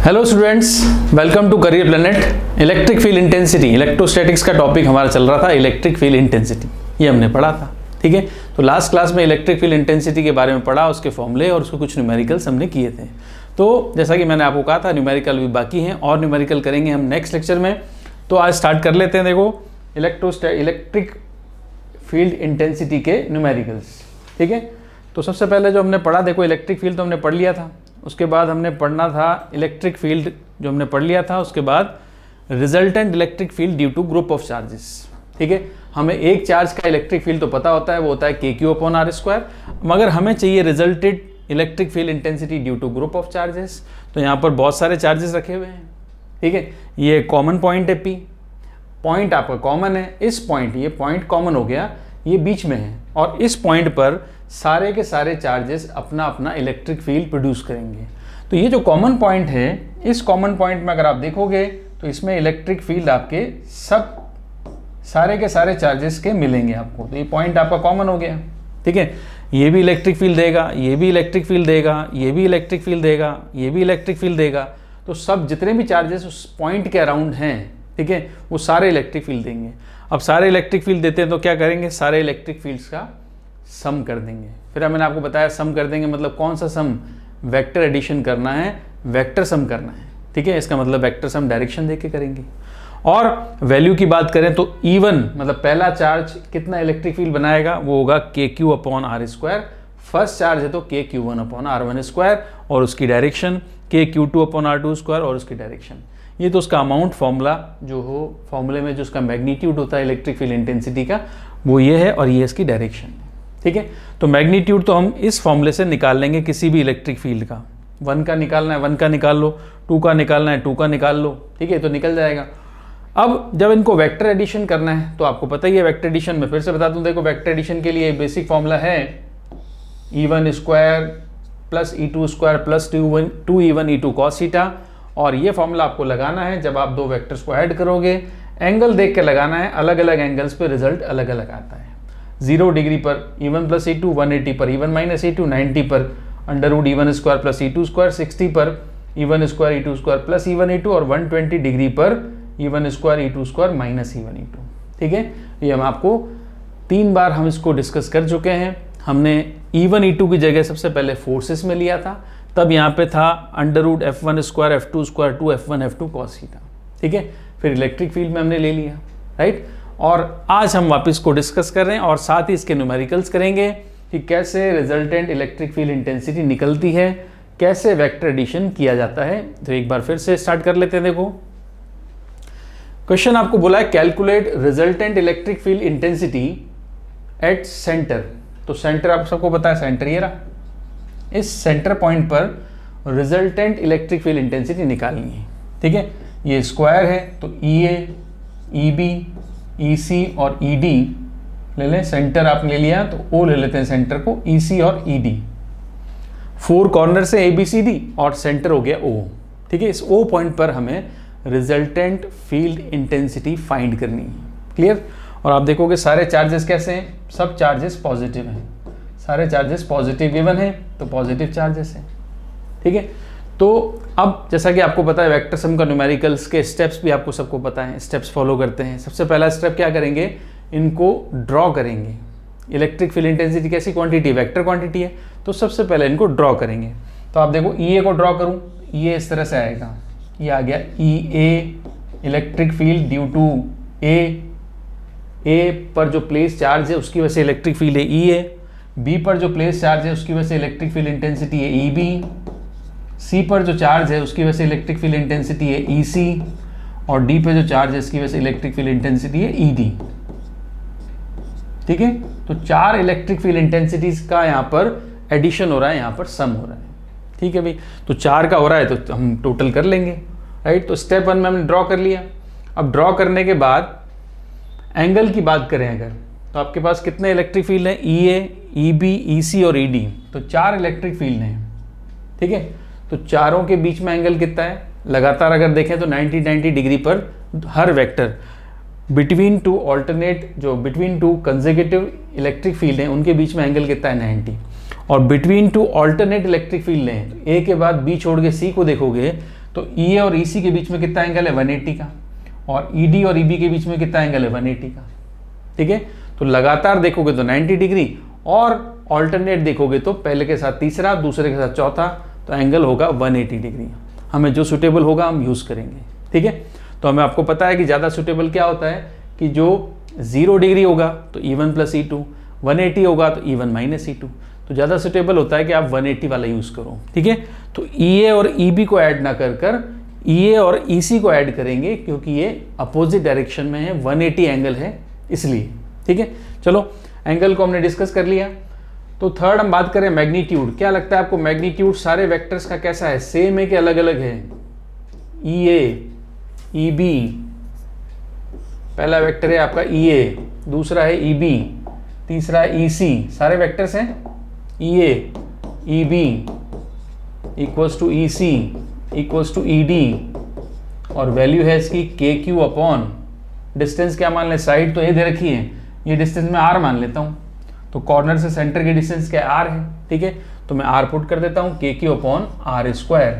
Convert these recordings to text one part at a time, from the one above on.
Hello students, welcome to career planet. Electric field intensity, electrostatics का topic हमारा चल रहा था। इलेक्ट्रिक फील्ड इंटेंसिटी ये हमने पढ़ा था, ठीक है। तो लास्ट क्लास में इलेक्ट्रिक फील्ड इंटेंसिटी के बारे में पढ़ा, उसके फॉर्मूले और उसके कुछ न्यूमेरिकल्स हमने किए थे। तो जैसा कि मैंने आपको कहा था, न्यूमेरिकल भी बाकी हैं और न्यूमेरिकल करेंगे हम नेक्स्ट लेक्चर में। तो आज स्टार्ट कर लेते हैं। देखो, इलेक्ट्रिक फील्ड इंटेंसिटी के न्यूमेरिकल्स, ठीक है। तो सबसे पहले जो हमने पढ़ा, देखो इलेक्ट्रिक फील्ड तो हमने पढ़ लिया था। उसके बाद हमने पढ़ना था इलेक्ट्रिक फील्ड, जो हमने पढ़ लिया था। उसके बाद resultant electric field due to group of charges, ठीक है। हमें एक चार्ज का इलेक्ट्रिक फील्ड तो पता होता है, वो होता है KQ/R², मगर हमें चाहिए resulted electric field intensity due to group of charges. तो यहाँ पर बहुत सारे चार्जेस रखे हुए हैं, ठीक है। ये कॉमन पॉइंट है P, पॉइंट आपका कॉमन है। इस पॉइंट, ये पॉइंट कॉमन हो गया, ये बीच में है, और इस पॉइंट पर सारे के सारे चार्जेस अपना अपना इलेक्ट्रिक फील्ड प्रोड्यूस करेंगे। तो ये जो कॉमन पॉइंट है, इस कॉमन पॉइंट में अगर आप देखोगे तो इसमें इलेक्ट्रिक फील्ड आपके सब सारे के सारे चार्जेस के मिलेंगे आपको। तो ये पॉइंट आपका कॉमन हो गया, ठीक है। ये भी इलेक्ट्रिक फील्ड देगा, ये भी इलेक्ट्रिक फील्ड देगा, ये भी इलेक्ट्रिक फील्ड देगा, ये भी इलेक्ट्रिक फील्ड देगा। तो सब जितने भी चार्जेस उस पॉइंट के अराउंड हैं, ठीक है, वो सारे इलेक्ट्रिक फील्ड देंगे। अब सारे इलेक्ट्रिक फील्ड देते हैं तो क्या करेंगे, सारे इलेक्ट्रिक फील्ड्स का सम कर देंगे। फिर मैंने आपको बताया सम कर देंगे मतलब कौन सा सम, वेक्टर एडिशन करना है, वेक्टर सम करना है, ठीक है। इसका मतलब वेक्टर सम डायरेक्शन देके करेंगे। और वैल्यू की बात करें तो E1 मतलब पहला चार्ज कितना इलेक्ट्रिक फील्ड बनाएगा, वो होगा KQ/R²। फर्स्ट चार्ज है तो KQ1/R1², और उसकी डायरेक्शन KQ2/R2² और उसकी डायरेक्शन। ये तो उसका अमाउंट फॉर्मूला जो हो, फॉर्मूले में जो उसका मैग्नीट्यूड होता है इलेक्ट्रिक फील्ड इंटेंसिटी का, वो ये है, और ये इसकी डायरेक्शन है, ठीक है। तो मैग्नीट्यूड तो हम इस फॉर्मूले से निकाल लेंगे किसी भी इलेक्ट्रिक फील्ड का। 1 का निकालना है 1 का निकाल लो, 2 का निकालना है 2 का निकाल लो, ठीक है, तो निकल जाएगा। अब जब इनको वेक्टर एडिशन करना है तो आपको पता ही है वेक्टर एडिशन में, फिर से बता दूं, देखो वेक्टर एडिशन के लिए बेसिक फॉर्मूला है E1² + E2² + 2E1 E2 cos θ। और ये फॉर्मूला आपको लगाना है जब आप दो वेक्टर्स को ऐड करोगे। एंगल देख के लगाना है, अलग अलग एंगल्स पे रिजल्ट अलग अलग आता है। 0 डिग्री पर E1 + E2, 180 पर E1 - E2, 90 पर √E1² + E2², 60 पर E1² E2² + E1 E2, और 120 डिग्री पर E1² E2² - E1 E2, ठीक है। ये हम आपको 3 बार हम इसको डिस्कस कर चुके हैं। हमने E1 E2 की जगह सबसे पहले फोर्सेस में लिया था, तब यहाँ पे था √F1² F2² 2F1 F2 cos θ, ठीक है। फिर इलेक्ट्रिक फील्ड में हमने ले लिया, राइट। और आज हम वापस को डिस्कस कर रहे हैं और साथ ही इसके न्यूमेरिकल्स करेंगे कि कैसे रिजल्टेंट इलेक्ट्रिक फील्ड इंटेंसिटी निकलती है, कैसे वेक्टर एडिशन किया जाता है। तो एक बार फिर से स्टार्ट कर लेते हैं। देखो क्वेश्चन आपको बोला है calculate resultant electric field intensity at centre. तो सेंटर आप सबको पता है, सेंटर ये रहा। इस सेंटर पॉइंट पर रिजल्टेंट इलेक्ट्रिक फील्ड इंटेंसिटी निकालनी है, ठीक है। ये स्क्वायर है तो EA, EB, EC और ED ले लें। सेंटर आपने ले लिया तो O ले लेते हैं सेंटर को, EC और ED। 4 कॉर्नर से ABCD और सेंटर हो गया O, ठीक है। इस O पॉइंट पर हमें रिजल्टेंट फील्ड इंटेंसिटी फाइंड करनी है, क्लियर। और आप देखोगे सारे चार्जेस कैसे हैं, सब चार्जेस पॉजिटिव हैं, सारे चार्जेस पॉजिटिव गिवन है तो पॉजिटिव चार्जेस हैं, ठीक है। तो अब जैसा कि आपको पता है वेक्टर सम का न्यूमेरिकल्स के स्टेप्स भी आपको सबको पता है, स्टेप्स फॉलो करते हैं। सबसे पहला स्टेप क्या करेंगे, इनको ड्रॉ करेंगे। इलेक्ट्रिक फील्ड इंटेंसिटी कैसी क्वांटिटी, वेक्टर क्वांटिटी है, तो सबसे पहले इनको ड्रॉ करेंगे। तो आप देखो EA को ड्रॉ करूँ, ये इस तरह से आएगा, ये आ गया EA electric field due to A पर जो प्लेस चार्ज है उसकी वजह से इलेक्ट्रिक फील्ड है EA, B पर जो प्लेस चार्ज है उसकी वजह से इलेक्ट्रिक फील्ड इंटेंसिटी है EB, C पर जो चार्ज है उसकी वजह से इलेक्ट्रिक फील्ड इंटेंसिटी है EC, और D पे जो चार्ज है इसकी वजह से इलेक्ट्रिक फील्ड इंटेंसिटी है ED, ठीक है। तो 4 इलेक्ट्रिक फील्ड इंटेंसिटीज का यहाँ पर एडिशन हो रहा है, यहाँ पर सम हो रहा है, ठीक है भाई। तो 4 का हो रहा है तो हम टोटल कर लेंगे, राइट। तो स्टेप 1 में हमने ड्रॉ कर लिया। अब ड्रॉ करने के बाद एंगल की बात करें अगर, तो आपके पास कितने इलेक्ट्रिक फील्ड हैं, EA, EB, EC और ED। तो 4 इलेक्ट्रिक फील्ड हैं, ठीक है। तो चारों के बीच में एंगल कितना है, लगातार अगर देखें तो 90 डिग्री पर हर vector between two consecutive electric field हैं उनके बीच में एंगल कितना है, 90। और between two alternate electric field हैं, ए के बाद बी छोड़ के सी को देखोगे तो ई ए और ई सी के बीच में कितना एंगल है 180 का, और ई डी और ई बी के बीच में कितना एंगल है 180 का। ठीक है, तो लगातार देखोगे तो 90 डिग्री, और ऑल्टरनेट देखोगे तो पहले के साथ तीसरा, दूसरे के साथ चौथा, तो एंगल होगा 180 डिग्री। हमें जो सूटेबल होगा हम यूज़ करेंगे। ठीक है, तो हमें आपको पता है कि ज़्यादा सूटेबल क्या होता है कि जो 0 डिग्री होगा तो E1 प्लस E2, 180 होगा तो E1 माइनस E2, तो ज़्यादा सूटेबल होता है कि आप 180 वाला यूज़ करो। ठीक है, तो EA और EB को ऐड ना कर EA और EC को ऐड करेंगे, क्योंकि ये अपोजिट डायरेक्शन में है, 180 एंगल है इसलिए। ठीक है, चलो एंगल को हमने डिस्कस कर लिया। तो थर्ड हम बात करें मैग्नीट्यूड। क्या लगता है आपको मैग्नीट्यूड सारे वेक्टर्स का कैसा है, सेम है कि अलग अलग है? EA, EB, पहला वेक्टर है आपका EA, दूसरा है EB, तीसरा है EC, सारे वेक्टर्स हैं EA, EB equals to EC equals to ED, और वैल्यू है इसकी KQ अपॉन डिस्टेंस क्या मान लें, साइड तो ये दे रखी है, ये डिस्टेंस मैं R मान लेता हूँ, तो कॉर्नर से सेंटर की डिस्टेंस क्या R है। ठीक है, तो मैं R पुट कर देता हूँ, KQ upon R square,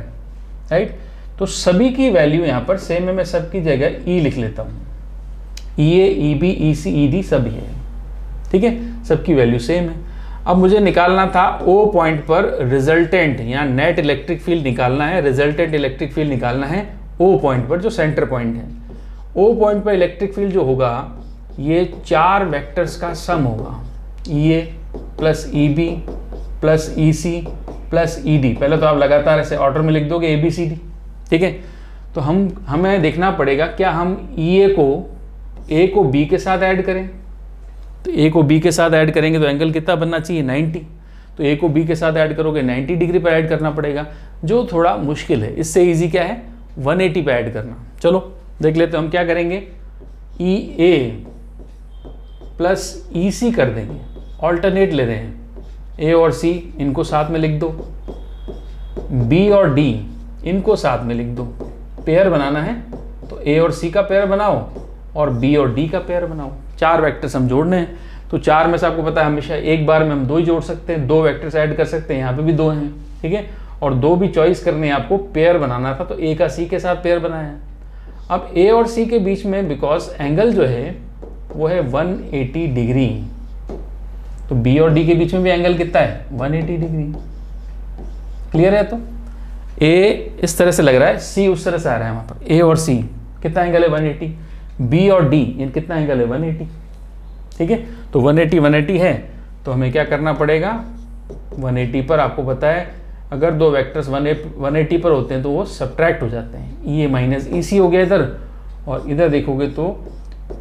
right. तो सभी की वैल्यू यहाँ पर सेम है, मैं सबकी जगह E लिख लेता हूँ, EA, EB, EC, ED सभी है। ठीक है, सबकी वैल्यू सेम है। अब मुझे निकालना था O पॉइंट पर रिजल्टेंट, यहाँ नेट इलेक्ट्रिक फील्ड निकालना है, रिजल्टेंट इलेक्ट्रिक फील्ड निकालना है O पॉइंट पर, जो सेंटर पॉइंट है। O पॉइंट पर इलेक्ट्रिक फील्ड जो होगा ये 4 वेक्टर्स का सम होगा, EA plus EB plus EC plus ED। पहले तो आप लगातार ऐसे ऑर्डर में लिख दोगे ABCD। ठीक है, तो हमें देखना पड़ेगा क्या हम EA को A को B के साथ ऐड करें, तो A को B के साथ ऐड करेंगे तो एंगल कितना बनना चाहिए 90, तो A को B के साथ ऐड करोगे 90 डिग्री पर ऐड करना पड़ेगा, जो थोड़ा मुश्किल है। इससे इजी क्या है 180 पे ऐड करना। चलो देख लेते हैं हम क्या करेंगे, EA प्लस EC कर देंगे, ऑल्टरनेट ले रहे हैं, A और C इनको साथ में लिख दो, B और D इनको साथ में लिख दो, पेयर बनाना है तो A और C का पेयर बनाओ और B और D का पेयर बनाओ। 4 वेक्टर्स हम जोड़ने हैं, तो 4 में से आपको पता है हमेशा एक बार में हम 2 ही जोड़ सकते हैं, 2 वेक्टर्स ऐड कर सकते हैं, यहाँ पे भी 2 हैं। ठीक है, और 2 भी चॉइस करने हैं आपको, पेयर बनाना था तो A का C के साथ पेयर बनाया। अब A और C के बीच में बिकॉज एंगल जो है वो है 180 डिग्री, तो B और D के बीच में भी एंगल कितना है 180 डिग्री। क्लियर है? तो A इस तरह से लग रहा है, C उस तरह से आ रहा है। वहाँ पर A और C कितना एंगल है 180, B और D इन कितना एंगल है 180। ठीक है, तो 180 है, तो हमें क्या करना पड़ेगा 180 पर, आपको पता है अगर 2 वेक्टर्स 180 पर होते हैं तो वो सब्ट्रैक्ट हो जाते हैं, EA माइनस EC हो गया इधर, और इधर देखोगे तो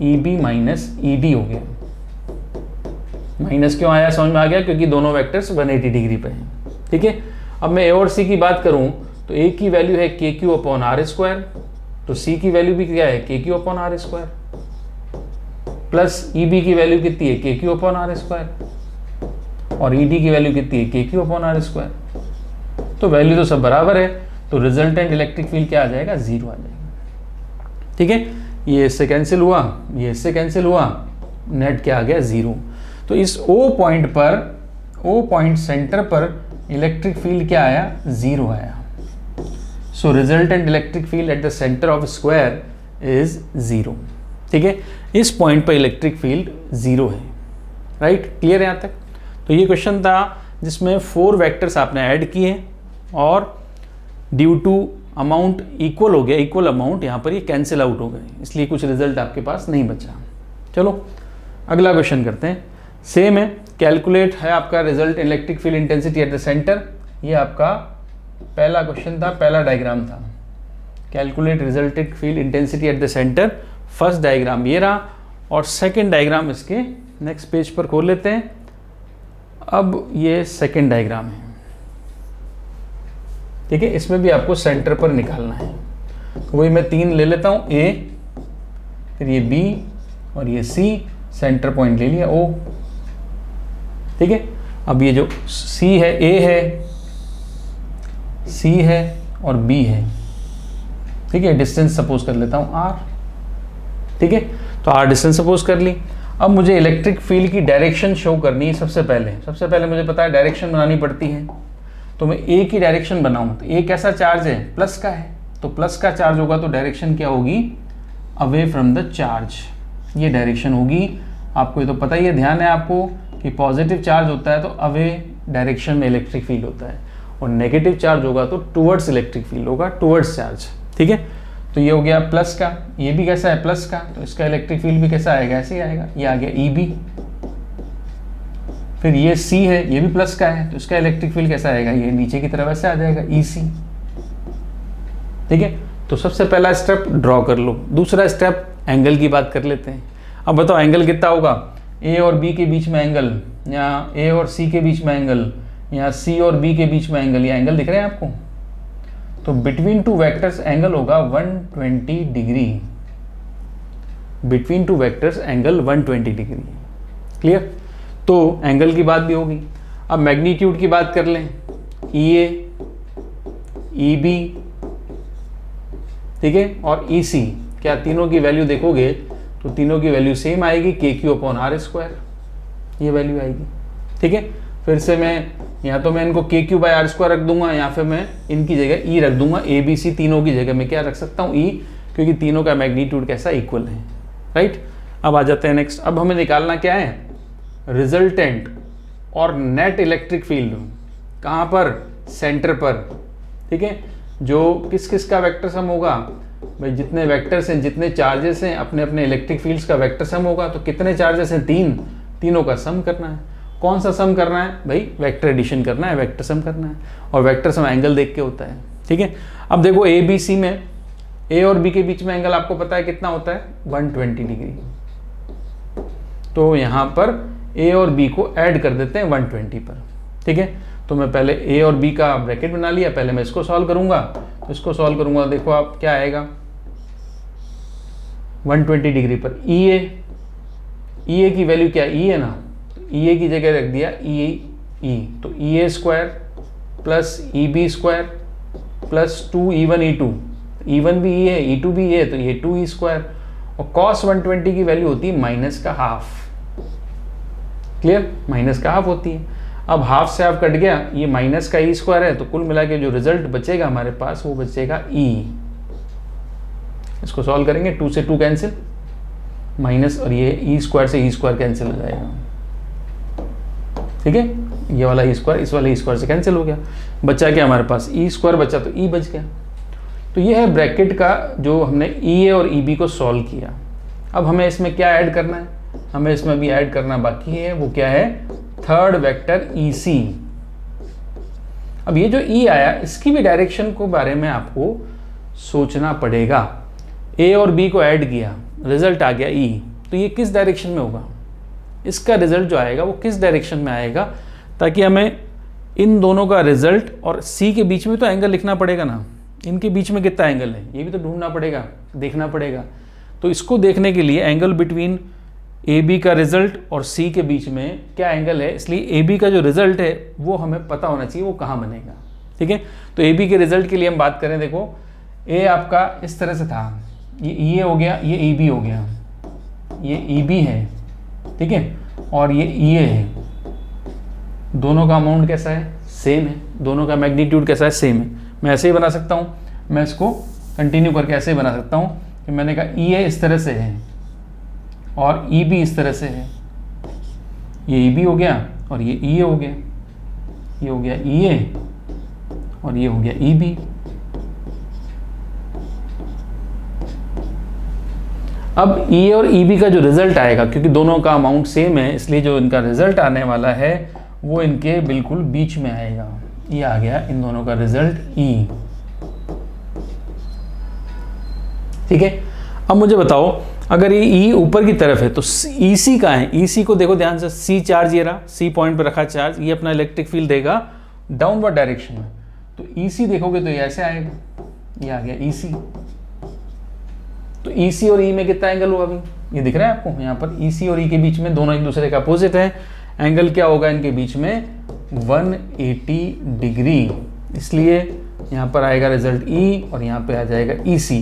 EB माइनस ED हो गया। माइनस क्यों आया समझ में आ गया, क्योंकि दोनों वेक्टर्स 180 डिग्री पर हैं। ठीक है, अब मैं A और C की बात करूं तो A की वैल्यू है KQ अपॉन R स्क्वायर, तो C की वैल्यू भी क्या है KQ upon R square, plus EB की वैल्यू कितनी है KQ अपॉन R स्क्वायर, और ED की वैल्यू कितनी है KQ अपॉन R स्क्वायर। तो वैल्यू तो सब बराबर है, तो रिजल्टेंट इलेक्ट्रिक फील्ड क्या आ जाएगा 0 आ जाएगा। ठीक है, ये इससे कैंसिल हुआ, ये इससे कैंसिल हुआ, नेट क्या आ गया 0। तो इस O पॉइंट पर, O पॉइंट सेंटर पर इलेक्ट्रिक फील्ड क्या आया 0 आया। So resultant electric field at the center of square is 0। ठीक है, इस पॉइंट पर इलेक्ट्रिक फील्ड 0 है। राइट, क्लियर है यहाँ तक? तो ये क्वेश्चन था जिसमें 4 वेक्टर्स आपने ऐड किए और ड्यू टू अमाउंट इक्वल हो गया, इक्वल अमाउंट यहाँ पर ये कैंसिल आउट हो गए, इसलिए कुछ रिजल्ट आपके पास नहीं बचा। चलो अगला क्वेश्चन करते हैं, सेम है, कैलकुलेट है आपका result electric field intensity at the centre. ये आपका पहला क्वेश्चन था, पहला डायग्राम था, calculate resulted field intensity at the centre. First diagram ये रहा, और सेकंड डायग्राम इसके नेक्स्ट पेज पर खोल लेते हैं। अब ये सेकंड डायग्राम है। ठीक है, इसमें भी आपको सेंटर पर निकालना है, तो वही मैं 3 ले लेता हूँ, A, फिर ये B और ये C, सेंटर पॉइंट ले लिया O। ठीक है, अब ये जो C है, A है, C है और B है। ठीक है, डिस्टेंस सपोज कर लेता हूँ R। ठीक है, तो R डिस्टेंस सपोज कर ली। अब मुझे इलेक्ट्रिक फील्ड की डायरेक्शन शो करनी है। सबसे पहले मुझे पता है डायरेक्शन बनानी पड़ती है, तो मैं A की डायरेक्शन बनाऊँ तो A कैसा चार्ज है प्लस का है, तो प्लस का चार्ज होगा तो डायरेक्शन क्या होगी, अवे फ्रॉम द चार्ज, ये डायरेक्शन होगी। आपको ये तो पता ही है, ध्यान है आपको कि पॉजिटिव चार्ज होता है तो अवे डायरेक्शन में इलेक्ट्रिक फील्ड होता है, और नेगेटिव चार्ज होगा तो टुवर्ड्स इलेक्ट्रिक फील्ड होगा, टुवर्ड्स चार्ज। ठीक है, तो ये हो गया प्लस का, ये भी कैसा है प्लस का, तो इसका इलेक्ट्रिक फील्ड भी कैसा आएगा, ऐसे ही आएगा। ये आ गया EB। फिर ये C है, ये भी प्लस का है, तो इसका इलेक्ट्रिक फील्ड कैसा आएगा, ये नीचे की तरफ ऐसे आ जाएगा, EC। ठीक है, तो सबसे पहला स्टेप ड्रॉ कर लो। दूसरा स्टेप एंगल की बात कर लेते हैं। अब बताओ एंगल कितना होगा, A और B के बीच में एंगल, या A और C के बीच में एंगल, या C और B के बीच में एंगल, ये एंगल दिख रहे हैं आपको। तो बिटवीन टू वेक्टर्स एंगल होगा 120 degree, between two vectors angle 120 degree. Clear, तो एंगल की बात भी होगी। अब मैग्नीट्यूड की बात कर लें, EA, EB, ठीक है, और EC, क्या तीनों की वैल्यू देखोगे तो तीनों की वैल्यू सेम आएगी, KQ/R², ये वैल्यू आएगी। ठीक है, फिर से मैं या तो मैं इनको KQ/R² रख दूंगा, या फिर मैं इनकी जगह E रख दूंगा। ABC तीनों की जगह मैं क्या रख सकता हूँ, E, क्योंकि तीनों का मैग्नीट्यूड कैसा इक्वल है। राइट, अब आ जाते हैं नेक्स्ट। अब हमें निकालना क्या है, रिजल्टेंट और नेट इलेक्ट्रिक फील्ड। कहाँ पर, सेंटर पर। ठीक है, जो किस किस का वेक्टर सम होगा भाई, जितने वेक्टर्स हैं, जितने चार्जेस हैं, अपने अपने इलेक्ट्रिक फील्ड्स का वेक्टर सम होगा। तो कितने चार्जेस हैं, 3, तीनों का सम करना है। कौन सा सम करना है भाई, वेक्टर एडिशन करना है, वेक्टर सम करना है, और वेक्टर सम एंगल देख के होता है। ठीक है, अब देखो ABC में A और B के बीच में एंगल आपको पता है कितना होता है, 120 डिग्री। तो यहाँ पर A और B को ऐड कर देते हैं 120 पर। ठीक है, तो मैं पहले A और B का ब्रैकेट बना लिया, पहले मैं इसको सॉल्व करूंगा। तो इसको सॉल्व करूंगा, देखो आप क्या आएगा, 120 डिग्री पर EA की वैल्यू क्या, E है ना, तो EA की जगह रख दिया E, तो EA² plus EB² plus 2E1 E1 भी E है, E2 भी E है, तो ये 2E², और cos 120 की वैल्यू होती है माइनस का हाफ। क्लियर, माइनस का हाफ होती है। अब हाफ से हाफ कट गया, ये माइनस का E² है, तो कुल मिला के जो रिजल्ट बचेगा हमारे पास वो बचेगा E। इसको सॉल्व करेंगे, 2 से 2 कैंसिल, माइनस, और ये E² से E² कैंसिल हो जाएगा। ठीक है, ये वाला E² इस वाले E² से कैंसिल हो गया, बचा क्या हमारे पास, E² बचा, तो E बच गया। तो ये है ब्रैकेट का जो हमने EA और EB को सॉल्व किया। अब हमें इसमें क्या ऐड करना है, हमें इसमें भी ऐड करना बाकी है, वो क्या है, थर्ड वेक्टर EC। अब ये जो E आया, इसकी भी डायरेक्शन को बारे में आपको सोचना पड़ेगा। A और B को ऐड किया, रिजल्ट आ गया E, तो ये किस डायरेक्शन में होगा, इसका रिजल्ट जो आएगा वो किस डायरेक्शन में आएगा, ताकि हमें इन दोनों का रिजल्ट और C के बीच में तो एंगल लिखना पड़ेगा ना, इनके बीच में कितना एंगल है ये भी तो ढूंढना पड़ेगा, देखना पड़ेगा। तो इसको देखने के लिए एंगल बिटवीन AB का रिजल्ट और C के बीच में क्या एंगल है, इसलिए AB का जो रिजल्ट है वो हमें पता होना चाहिए, वो कहाँ बनेगा। ठीक है, तो AB के रिजल्ट के लिए हम बात करें, देखो A आपका इस तरह से था, ये EA हो गया, ये EB हो गया, ये EB है, ठीक है, और ये EA है। दोनों का अमाउंट कैसा है, सेम है, दोनों का मैग्नीट्यूड कैसा है, सेम है। मैं ऐसे ही बना सकता हूँ, मैं इसको कंटिन्यू करके ऐसे ही बना सकता हूँ कि मैंने कहा EA इस तरह से है और EB इस तरह से है, ये EB हो गया और ये EA हो गया, ये हो गया EA और ये हो गया EB। अब EA और EB का जो रिजल्ट आएगा, क्योंकि दोनों का अमाउंट सेम है, इसलिए जो इनका रिजल्ट आने वाला है वो इनके बिल्कुल बीच में आएगा। ये आ गया इन दोनों का रिजल्ट E। ठीक है, अब मुझे बताओ अगर ये E ऊपर की तरफ है तो EC कहाँ है, EC को देखो ध्यान से, C चार्ज ये रहा, C पॉइंट पर रखा चार्ज, ये अपना इलेक्ट्रिक फील्ड देगा डाउनवर्ड डायरेक्शन में, तो EC देखोगे तो ये ऐसे आएगा, ये आ गया EC। तो EC और E में कितना एंगल हुआ अभी, ये दिख रहा है आपको यहाँ पर, EC और E के बीच में दोनों एक दूसरे का अपोजिट है, एंगल क्या होगा इनके बीच में, 180 डिग्री, इसलिए यहाँ पर आएगा रिजल्ट E और यहाँ पे आ जाएगा EC।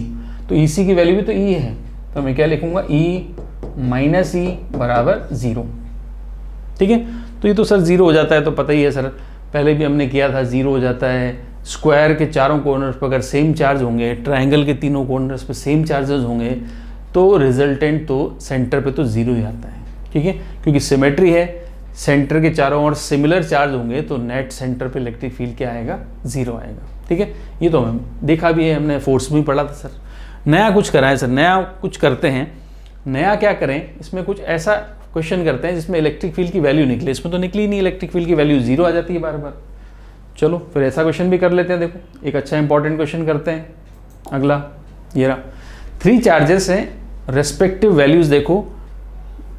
तो EC की वैल्यू भी तो E है, तो मैं क्या लिखूंगा, E माइनस E बराबर 0। ठीक है, तो ये तो सर 0 हो जाता है, तो पता ही है सर, पहले भी हमने किया था, 0 हो जाता है, स्क्वायर के चारों कॉर्नर्स पर अगर सेम चार्ज होंगे, ट्राइंगल के तीनों कॉर्नर्स पर सेम चार्जेस होंगे, तो रिजल्टेंट तो सेंटर पे तो ज़ीरो ही आता है, ठीक है, क्योंकि सिमेट्री है, सेंटर के चारों ओर सिमिलर चार्ज होंगे तो नेट सेंटर पे इलेक्ट्रिक फील्ड क्या आएगा, ज़ीरो आएगा, ठीक है। ये तो हमें देखा भी है, हमने फोर्स भी पढ़ा था सर। नया कुछ कराएं सर, नया कुछ करते हैं। नया क्या करें, इसमें कुछ ऐसा क्वेश्चन करते हैं जिसमें इलेक्ट्रिक फील्ड की वैल्यू निकले। इसमें तो निकली नहीं, इलेक्ट्रिक फील्ड की वैल्यू ज़ीरो आ जाती है बार बार। चलो फिर ऐसा क्वेश्चन भी कर लेते हैं। देखो एक अच्छा इंपॉर्टेंट क्वेश्चन करते हैं। अगला ये रहा, 3 चार्जेस हैं, रेस्पेक्टिव वैल्यूज देखो,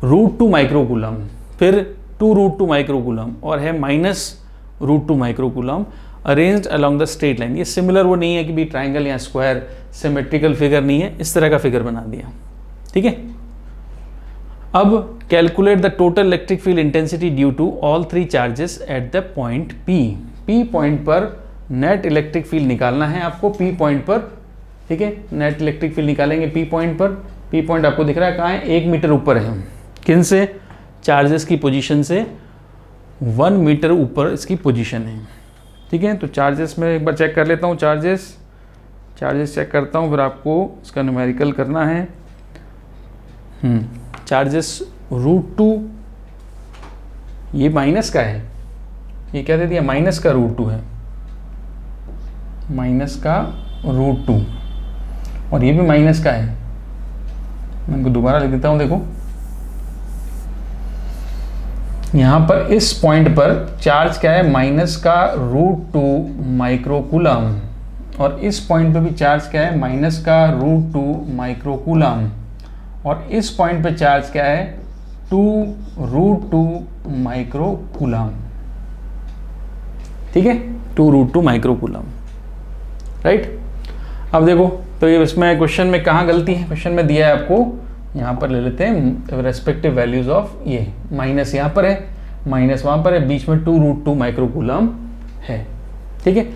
√2 माइक्रोकूलम, फिर 2√2 माइक्रोकूलम और है -√2 microcoulomb, arranged along the straight line. ये सिमिलर वो नहीं है कि भी ट्राइंगल या स्क्वायर, सिमेट्रिकल फिगर नहीं है, इस तरह का फिगर बना दिया, ठीक है। अब calculate the total electric field intensity due to all 3 charges at the point P। P point पर नेट इलेक्ट्रिक फील्ड निकालना है आपको, P पॉइंट पर, ठीक है। नेट इलेक्ट्रिक फील्ड निकालेंगे P पॉइंट पर। P पॉइंट आपको दिख रहा है कहाँ है, 1 मीटर ऊपर है। किन से, चार्जेस की पोजीशन से 1 मीटर ऊपर इसकी पोजीशन है, ठीक है। तो चार्जेस में एक बार चेक कर लेता हूँ, चार्जेस चेक करता हूँ, फिर आपको इसका न्यूमेरिकल करना है। चार्जेस √2, ये माइनस का है, ये क्या दे दिया, माइनस का √2 है, माइनस का √2, और ये भी माइनस का है। मैं इनको दोबारा लिख देता हूँ। देखो यहाँ पर इस पॉइंट पर चार्ज क्या है, माइनस का √2 माइक्रोकूलम, और इस पॉइंट पे भी चार्ज क्या है, माइनस का √2 माइक्रोकूलम, और इस पॉइंट पे चार्ज क्या है, 2√2 माइक्रोकूलम, ठीक है, 2√2 माइक्रोकूलम, राइट। अब देखो तो ये इसमें क्वेश्चन में कहाँ गलती है, क्वेश्चन में दिया है आपको, यहाँ पर ले लेते हैं रेस्पेक्टिव वैल्यूज ऑफ, ये माइनस यहाँ पर है, माइनस वहाँ पर है, बीच में 2√2 माइक्रोकूलम है, ठीक है।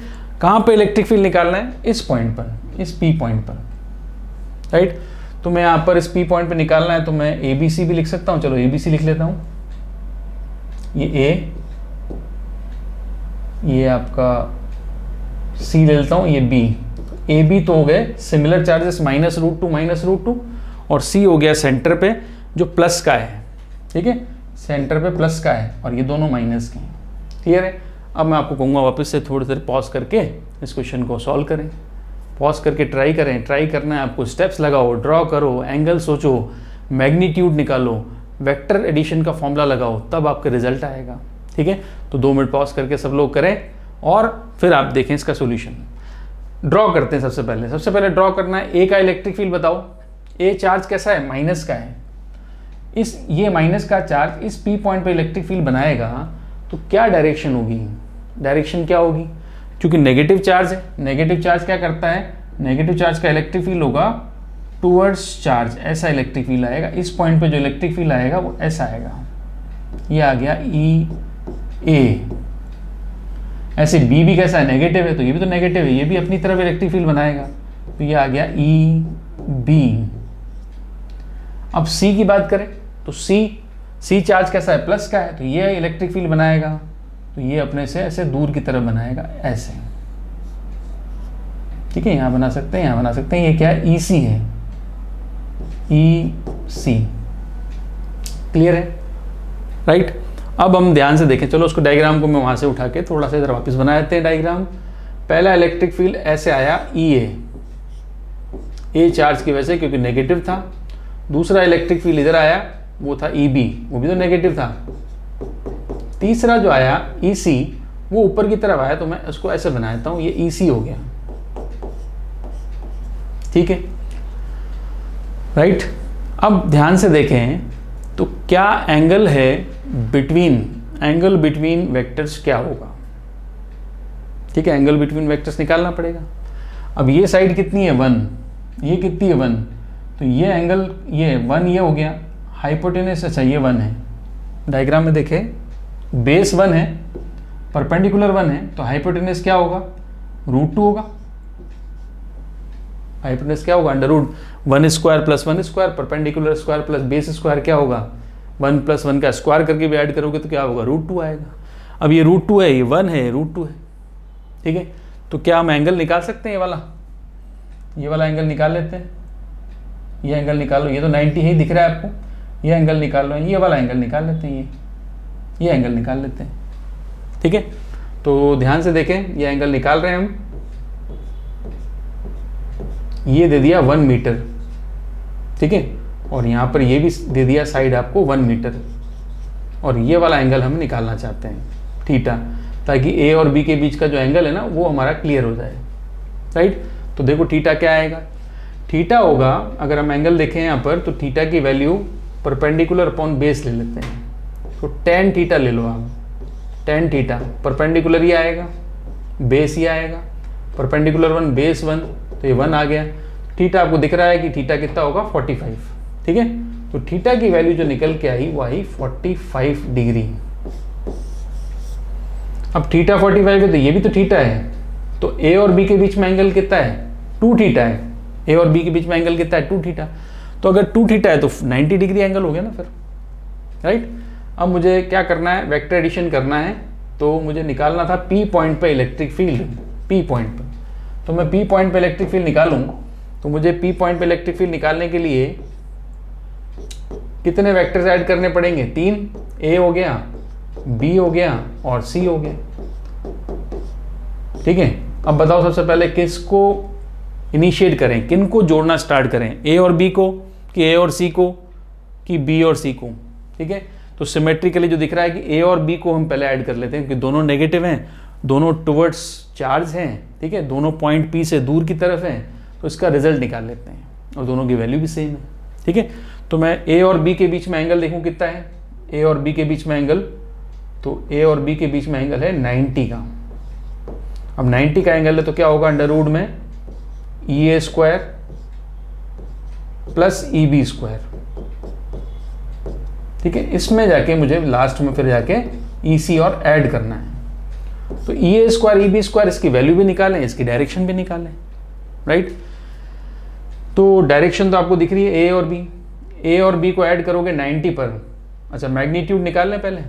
कहाँ पे इलेक्ट्रिक फील्ड निकालना है, इस पॉइंट पर, इस P पॉइंट पर, राइट। तो मैं यहाँ पर इस P पॉइंट पे निकालना है, तो मैं ABC भी लिख सकता हूँ। चलो ABC लिख लेता हूँ, ये A, ये आपका C ले लेता हूँ, ये B। AB तो हो गए सिमिलर चार्जेस, -√2 और C हो गया सेंटर पे जो प्लस का है, ठीक है, सेंटर पे प्लस का है, और ये दोनों माइनस के हैं, क्लियर है। अब मैं आपको कहूँगा वापस से थोड़ी देर पॉज करके इस क्वेश्चन को सॉल्व करें, पॉज करके ट्राई करें। ट्राई करना है आपको, स्टेप्स लगाओ, ड्रॉ करो, एंगल सोचो, मैग्नीट्यूड निकालो, वेक्टर एडिशन का फॉर्मूला लगाओ, तब आपका रिजल्ट आएगा, ठीक है। तो 2 मिनट पॉज करके सब लोग करें और फिर आप देखें इसका सोल्यूशन। ड्रॉ करते हैं सबसे पहले ड्रॉ करना है, ए का इलेक्ट्रिक फील्ड बताओ। ए चार्ज कैसा है, माइनस का है। ये माइनस का चार्ज इस P पॉइंट पे इलेक्ट्रिक फील्ड बनाएगा तो क्या डायरेक्शन होगी, डायरेक्शन क्या होगी, क्योंकि नेगेटिव चार्ज है। नेगेटिव चार्ज क्या करता है, नेगेटिव चार्ज का इलेक्ट्रिक फील्ड होगा टूवर्ड्स चार्ज, ऐसा इलेक्ट्रिक फील्ड आएगा। इस पॉइंट पे जो इलेक्ट्रिक फील्ड आएगा वो ऐसा आएगा, ये आ गया EA। ऐसे B भी कैसा है, नेगेटिव है, तो ये भी तो नेगेटिव है, ये भी अपनी तरफ इलेक्ट्रिक फील्ड बनाएगा, तो ये आ गया EB। अब C की बात करें तो C चार्ज कैसा है, प्लस का है, तो ये इलेक्ट्रिक फील्ड बनाएगा, तो ये अपने से ऐसे दूर की तरफ बनाएगा, ऐसे, ठीक है। यहाँ बना सकते हैं, यहाँ बना सकते हैं। ये क्या है, EC है, EC, क्लियर है, राइट। अब हम ध्यान से देखें, चलो उसको डायग्राम को मैं वहाँ से उठा के थोड़ा सा इधर वापस बना देते हैं डायग्राम। पहला इलेक्ट्रिक फील्ड ऐसे आया ए चार्ज की वजह से, क्योंकि नेगेटिव था। दूसरा इलेक्ट्रिक फील्ड इधर आया, वो था EB, वो भी तो नेगेटिव था। तीसरा जो आया EC, वो ऊपर की तरफ आया, तो मैं उसको ऐसे बना देता हूँ, ये EC हो गया, ठीक है, राइट। अब ध्यान से देखें तो क्या एंगल है बिटवीन वेक्टर्स क्या होगा, ठीक है। एंगल बिटवीन वेक्टर्स निकालना पड़ेगा। अब ये साइड कितनी है, 1, ये कितनी है, 1, तो ये एंगल, ये 1 ये हो गया, हाइपोटेनस, अच्छा ये 1 है। डायग्राम में देखें, बेस 1 है, परपेंडिकुलर 1 है, तो हाइपोटेनस क्या होगा, √2 होगा। हाइपोटेनस क्या होगा, √1² + 1², perpendicular square plus base square क्या होगा, 1 + 1 का स्क्वायर करके भी ऐड करोगे तो क्या होगा, √2 आएगा। अब ये √2 है, ये 1 है, √2 है, ठीक है। तो क्या हम एंगल निकाल सकते हैं? ये वाला एंगल निकाल लेते हैं। ये एंगल निकाल लो, ये तो 90 ही दिख रहा है आपको। ये एंगल निकाल लो, ये वाला एंगल निकाल लेते हैं, ये एंगल निकाल लेते हैं। ठीक है, तो ध्यान से देखें, ये एंगल निकाल रहे हैं हम। ये दे दिया 1 मीटर, ठीक है, और यहाँ पर ये भी दे दिया साइड आपको 1 मीटर, और ये वाला एंगल हम निकालना चाहते हैं थीटा, ताकि ए और बी के बीच का जो एंगल है ना वो हमारा क्लियर हो जाए, राइट। तो देखो थीटा क्या आएगा, थीटा होगा, अगर हम एंगल देखें यहाँ पर, तो थीटा की वैल्यू परपेंडिकुलर अपॉन बेस ले लेते हैं। तो tan थीटा ले लो आप, tan थीटा परपेंडिकुलर ये आएगा, बेस ये आएगा, परपेंडिकुलर 1 बेस 1, तो ये 1 आ गया। थीटा आपको दिख रहा है कि थीटा कितना होगा 45, ठीक है। तो थीटा की वैल्यू जो निकल के आई वो आई 45 डिग्री। अब थीटा 45 है तो ये भी तो थीटा है, तो ए और बी के बीच में एंगल कितना है 2 थीटा है। ए और बी के बीच में एंगल कितना है 2 थीटा, तो अगर 2 थीटा है तो 90 डिग्री एंगल हो गया ना फिर, राइट। अब मुझे क्या करना है, वेक्टर एडिशन करना है, तो मुझे निकालना था पी पॉइंट पे इलेक्ट्रिक फील्ड, पी पॉइंट पे। तो मैं पी पॉइंट पे इलेक्ट्रिक फील्ड निकालूं, तो मुझे पी पॉइंट पे इलेक्ट्रिक फील्ड निकालने के लिए कितने वेक्टर्स ऐड करने पड़ेंगे, 3। ए हो गया, बी हो गया और सी हो गया, ठीक है। अब बताओ सबसे पहले किसको इनिशिएट करें, किन को जोड़ना स्टार्ट करें, ए और बी को कि ए और सी को कि बी और सी को, ठीक है। तो सिमेट्रिकली जो दिख रहा है कि ए और बी को हम पहले ऐड कर लेते हैं, क्योंकि दोनों नेगेटिव हैं, दोनों टुवर्ड्स चार्ज हैं, ठीक है, दोनों पॉइंट पी से दूर की तरफ हैं, तो इसका रिजल्ट निकाल लेते हैं, और दोनों की वैल्यू भी सेम है, ठीक है। तो मैं ए और बी के बीच में एंगल देखूं कितना है, ए और बी के बीच में एंगल, तो ए और बी के बीच में एंगल है 90 का। अब 90 का एंगल है तो क्या होगा, अंडर रूट में E A square plus E B square, ठीक है। इसमें जाके मुझे लास्ट में फिर जाके ई सी और ऐड करना है। तो ई A square E B square, इसकी वैल्यू भी निकालें, इसकी डायरेक्शन भी निकालें, राइट। तो डायरेक्शन तो आपको दिख रही है ए और बी, ए और बी को ऐड करोगे 90 पर। अच्छा मैग्नीट्यूड निकाल लें, पहले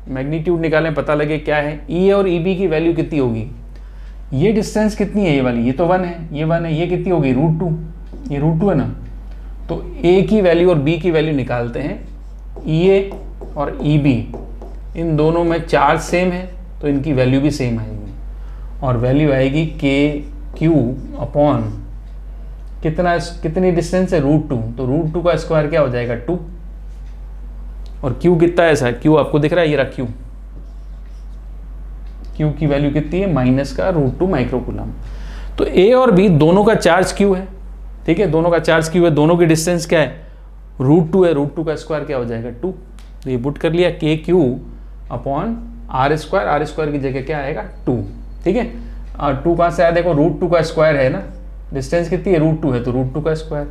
मैग्नीट्यूड निकालें, पता लगे क्या है ई ए और ई बी की वैल्यू कितनी होगी। ये डिस्टेंस कितनी है, ये वाली, ये तो 1 है, ये 1 है, ये कितनी होगी √2, ये √2 है ना। तो ए की वैल्यू और बी की वैल्यू निकालते हैं, ई ए और ई बी इन दोनों में चार्ज सेम है तो इनकी वैल्यू भी सेम आएगी, और वैल्यू आएगी के क्यू अपॉन कितना, कितनी डिस्टेंस है √2, तो √2 का स्क्वायर क्या हो जाएगा 2, और क्यू कितना है, ऐसा क्यू आपको दिख रहा है, ये रहा क्यू, क्यू की वैल्यू कितनी है माइनस का √2 माइक्रोकूलम। तो ए और बी दोनों का चार्ज क्यू है, ठीक है, दोनों का चार्ज क्यू है, दोनों की डिस्टेंस क्या है √2 है, √2 का स्क्वायर क्या हो जाएगा 2, तो ये पुट कर लिया के क्यू अपॉन आर स्क्वायर की जगह क्या आएगा 2, ठीक है। और 2 कहाँ से आया, देखो √2 का स्क्वायर है ना, डिस्टेंस कितनी है √2 है, तो √2 का स्क्वायर।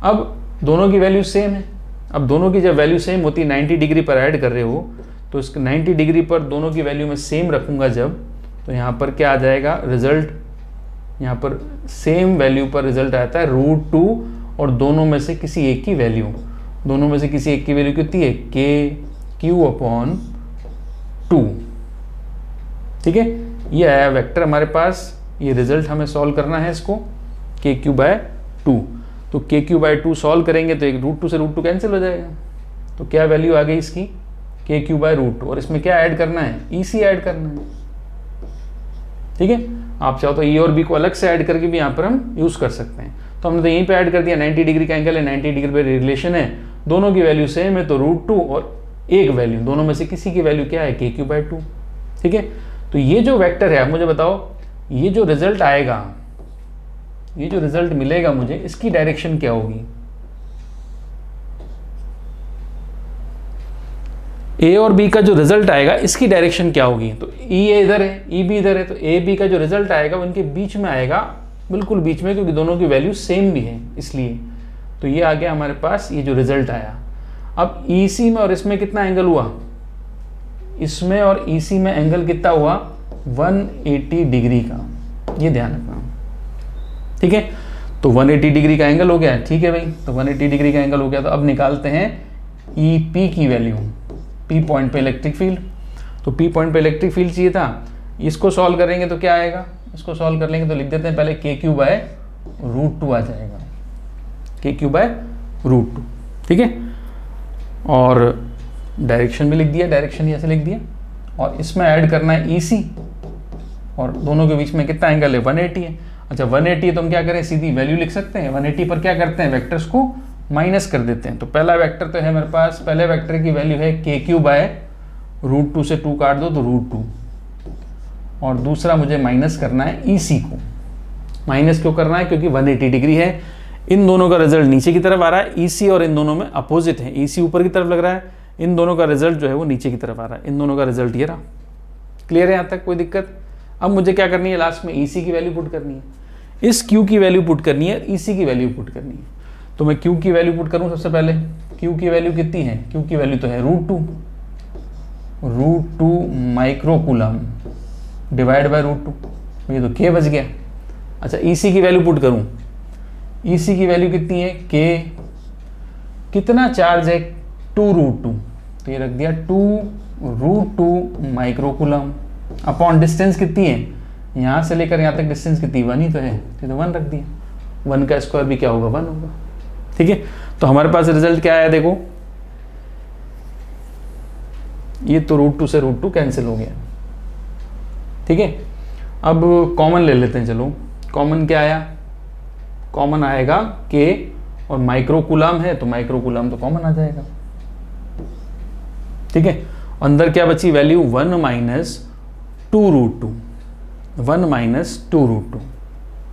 अब दोनों की वैल्यू सेम है, अब दोनों की जब वैल्यू सेम होती है 90 डिग्री पर ऐड कर रहे हो, तो इसके 90 डिग्री पर दोनों की वैल्यू में सेम रखूंगा जब, तो यहाँ पर क्या आ जाएगा रिजल्ट, यहाँ पर सेम वैल्यू पर रिजल्ट आता है √2 और दोनों में से किसी एक की वैल्यू, दोनों में से किसी एक की वैल्यू कितनी है के क्यू अपॉन 2, ठीक है। ये आया वेक्टर हमारे पास, ये रिजल्ट हमें सॉल्व करना है इसको, के क्यू बाय 2। तो के क्यू बाय 2 सॉल्व करेंगे तो एक √2 से √2 कैंसिल हो जाएगा, तो क्या वैल्यू आ गई इसकी के क्यू बाय √2, और इसमें क्या ऐड करना है ई सी ऐड करना है, ठीक है। आप चाहो तो ई और बी को अलग से ऐड करके भी यहाँ पर हम यूज़ कर सकते हैं। तो हमने तो यहीं पे ऐड कर दिया, 90 डिग्री का एंगल है, 90 डिग्री पे रिलेशन है, दोनों की वैल्यू सेम है, तो √2 और एक वैल्यू, दोनों में से किसी की वैल्यू क्या है के क्यू बाय 2, ठीक है। तो ये जो वेक्टर है, आप मुझे बताओ ये जो रिजल्ट आएगा, ये जो रिजल्ट मिलेगा मुझे, इसकी डायरेक्शन क्या होगी, ए और बी का जो रिजल्ट आएगा इसकी डायरेक्शन क्या होगी। तो ई ए इधर है, ई बी इधर है, तो ए बी का जो रिजल्ट आएगा वो इनके बीच में आएगा, बिल्कुल बीच में, क्योंकि दोनों की वैल्यू सेम भी है इसलिए। तो ये आ गया हमारे पास ये जो रिजल्ट आया। अब ई सी में और इसमें कितना एंगल हुआ, इसमें और ई सी में एंगल कितना हुआ 180 डिग्री का, ये ध्यान रखना, ठीक है। तो 180 डिग्री का एंगल हो गया, ठीक है भाई, तो 180 डिग्री का एंगल हो गया। तो अब निकालते हैं ई पी की वैल्यू, पी पॉइंट पे इलेक्ट्रिक फील्ड। तो पी पॉइंट पे इलेक्ट्रिक फील्ड चाहिए था, इसको सॉल्व करेंगे तो क्या आएगा, इसको सॉल्व कर लेंगे तो लिख देते हैं पहले k3/√2 आ जाएगा, k3/√2, ठीक है। और डायरेक्शन भी लिख दिया, डायरेक्शन ऐसे लिख दिया, और इसमें ऐड करना है EC, और दोनों के बीच में कितना एंगल है 180 है। अच्छा 180 है तो हम क्या करें, सीधी वैल्यू लिख सकते हैं। 180 पर क्या करते हैं, वेक्टर्स को माइनस कर देते हैं। तो पहला वेक्टर तो है मेरे पास, पहले वेक्टर की वैल्यू है k3/√2 से 2 काट दो तो √2, और दूसरा मुझे माइनस करना है EC को। माइनस क्यों करना है, क्योंकि 180 डिग्री है, इन दोनों का रिजल्ट नीचे की तरफ आ रहा है, EC और इन दोनों में अपोजिट है, EC ऊपर की तरफ लग रहा है, इन दोनों का रिजल्ट जो है वो नीचे की तरफ आ रहा है, इन दोनों का रिजल्ट ये रहा। क्लियर है यहाँ तक, कोई दिक्कत? अब मुझे क्या करनी है, लास्ट में EC की वैल्यू पुट करनी है, इस Q की वैल्यू पुट करनी है, EC की वैल्यू पुट करनी है। तो मैं Q की वैल्यू पुट करूँ सबसे पहले। Q की वैल्यू कितनी है, Q की वैल्यू तो है √2 माइक्रोकूलम डिवाइड बाय √2, ये तो K बच गया। अच्छा EC की वैल्यू पुट करूँ, EC की वैल्यू कितनी है, K कितना चार्ज है 2√2, तो ये रख दिया 2√2 माइक्रोकूलम अपॉन डिस्टेंस कितनी है, यहाँ से लेकर यहाँ तक डिस्टेंस कितनी, 1 ही तो है, तो 1 रख दिया, 1 का स्क्वायर भी क्या होगा 1 होगा, ठीक है। तो हमारे पास रिजल्ट क्या आया देखो, ये तो √2 से √2 कैंसिल हो गया, ठीक है। अब कॉमन ले लेते हैं, चलो कॉमन क्या आया, कॉमन आएगा K, और माइक्रोकूलम है तो माइक्रोकूलम तो कॉमन आ जाएगा, ठीक है। अंदर क्या बची वैल्यू 1 - 2√2,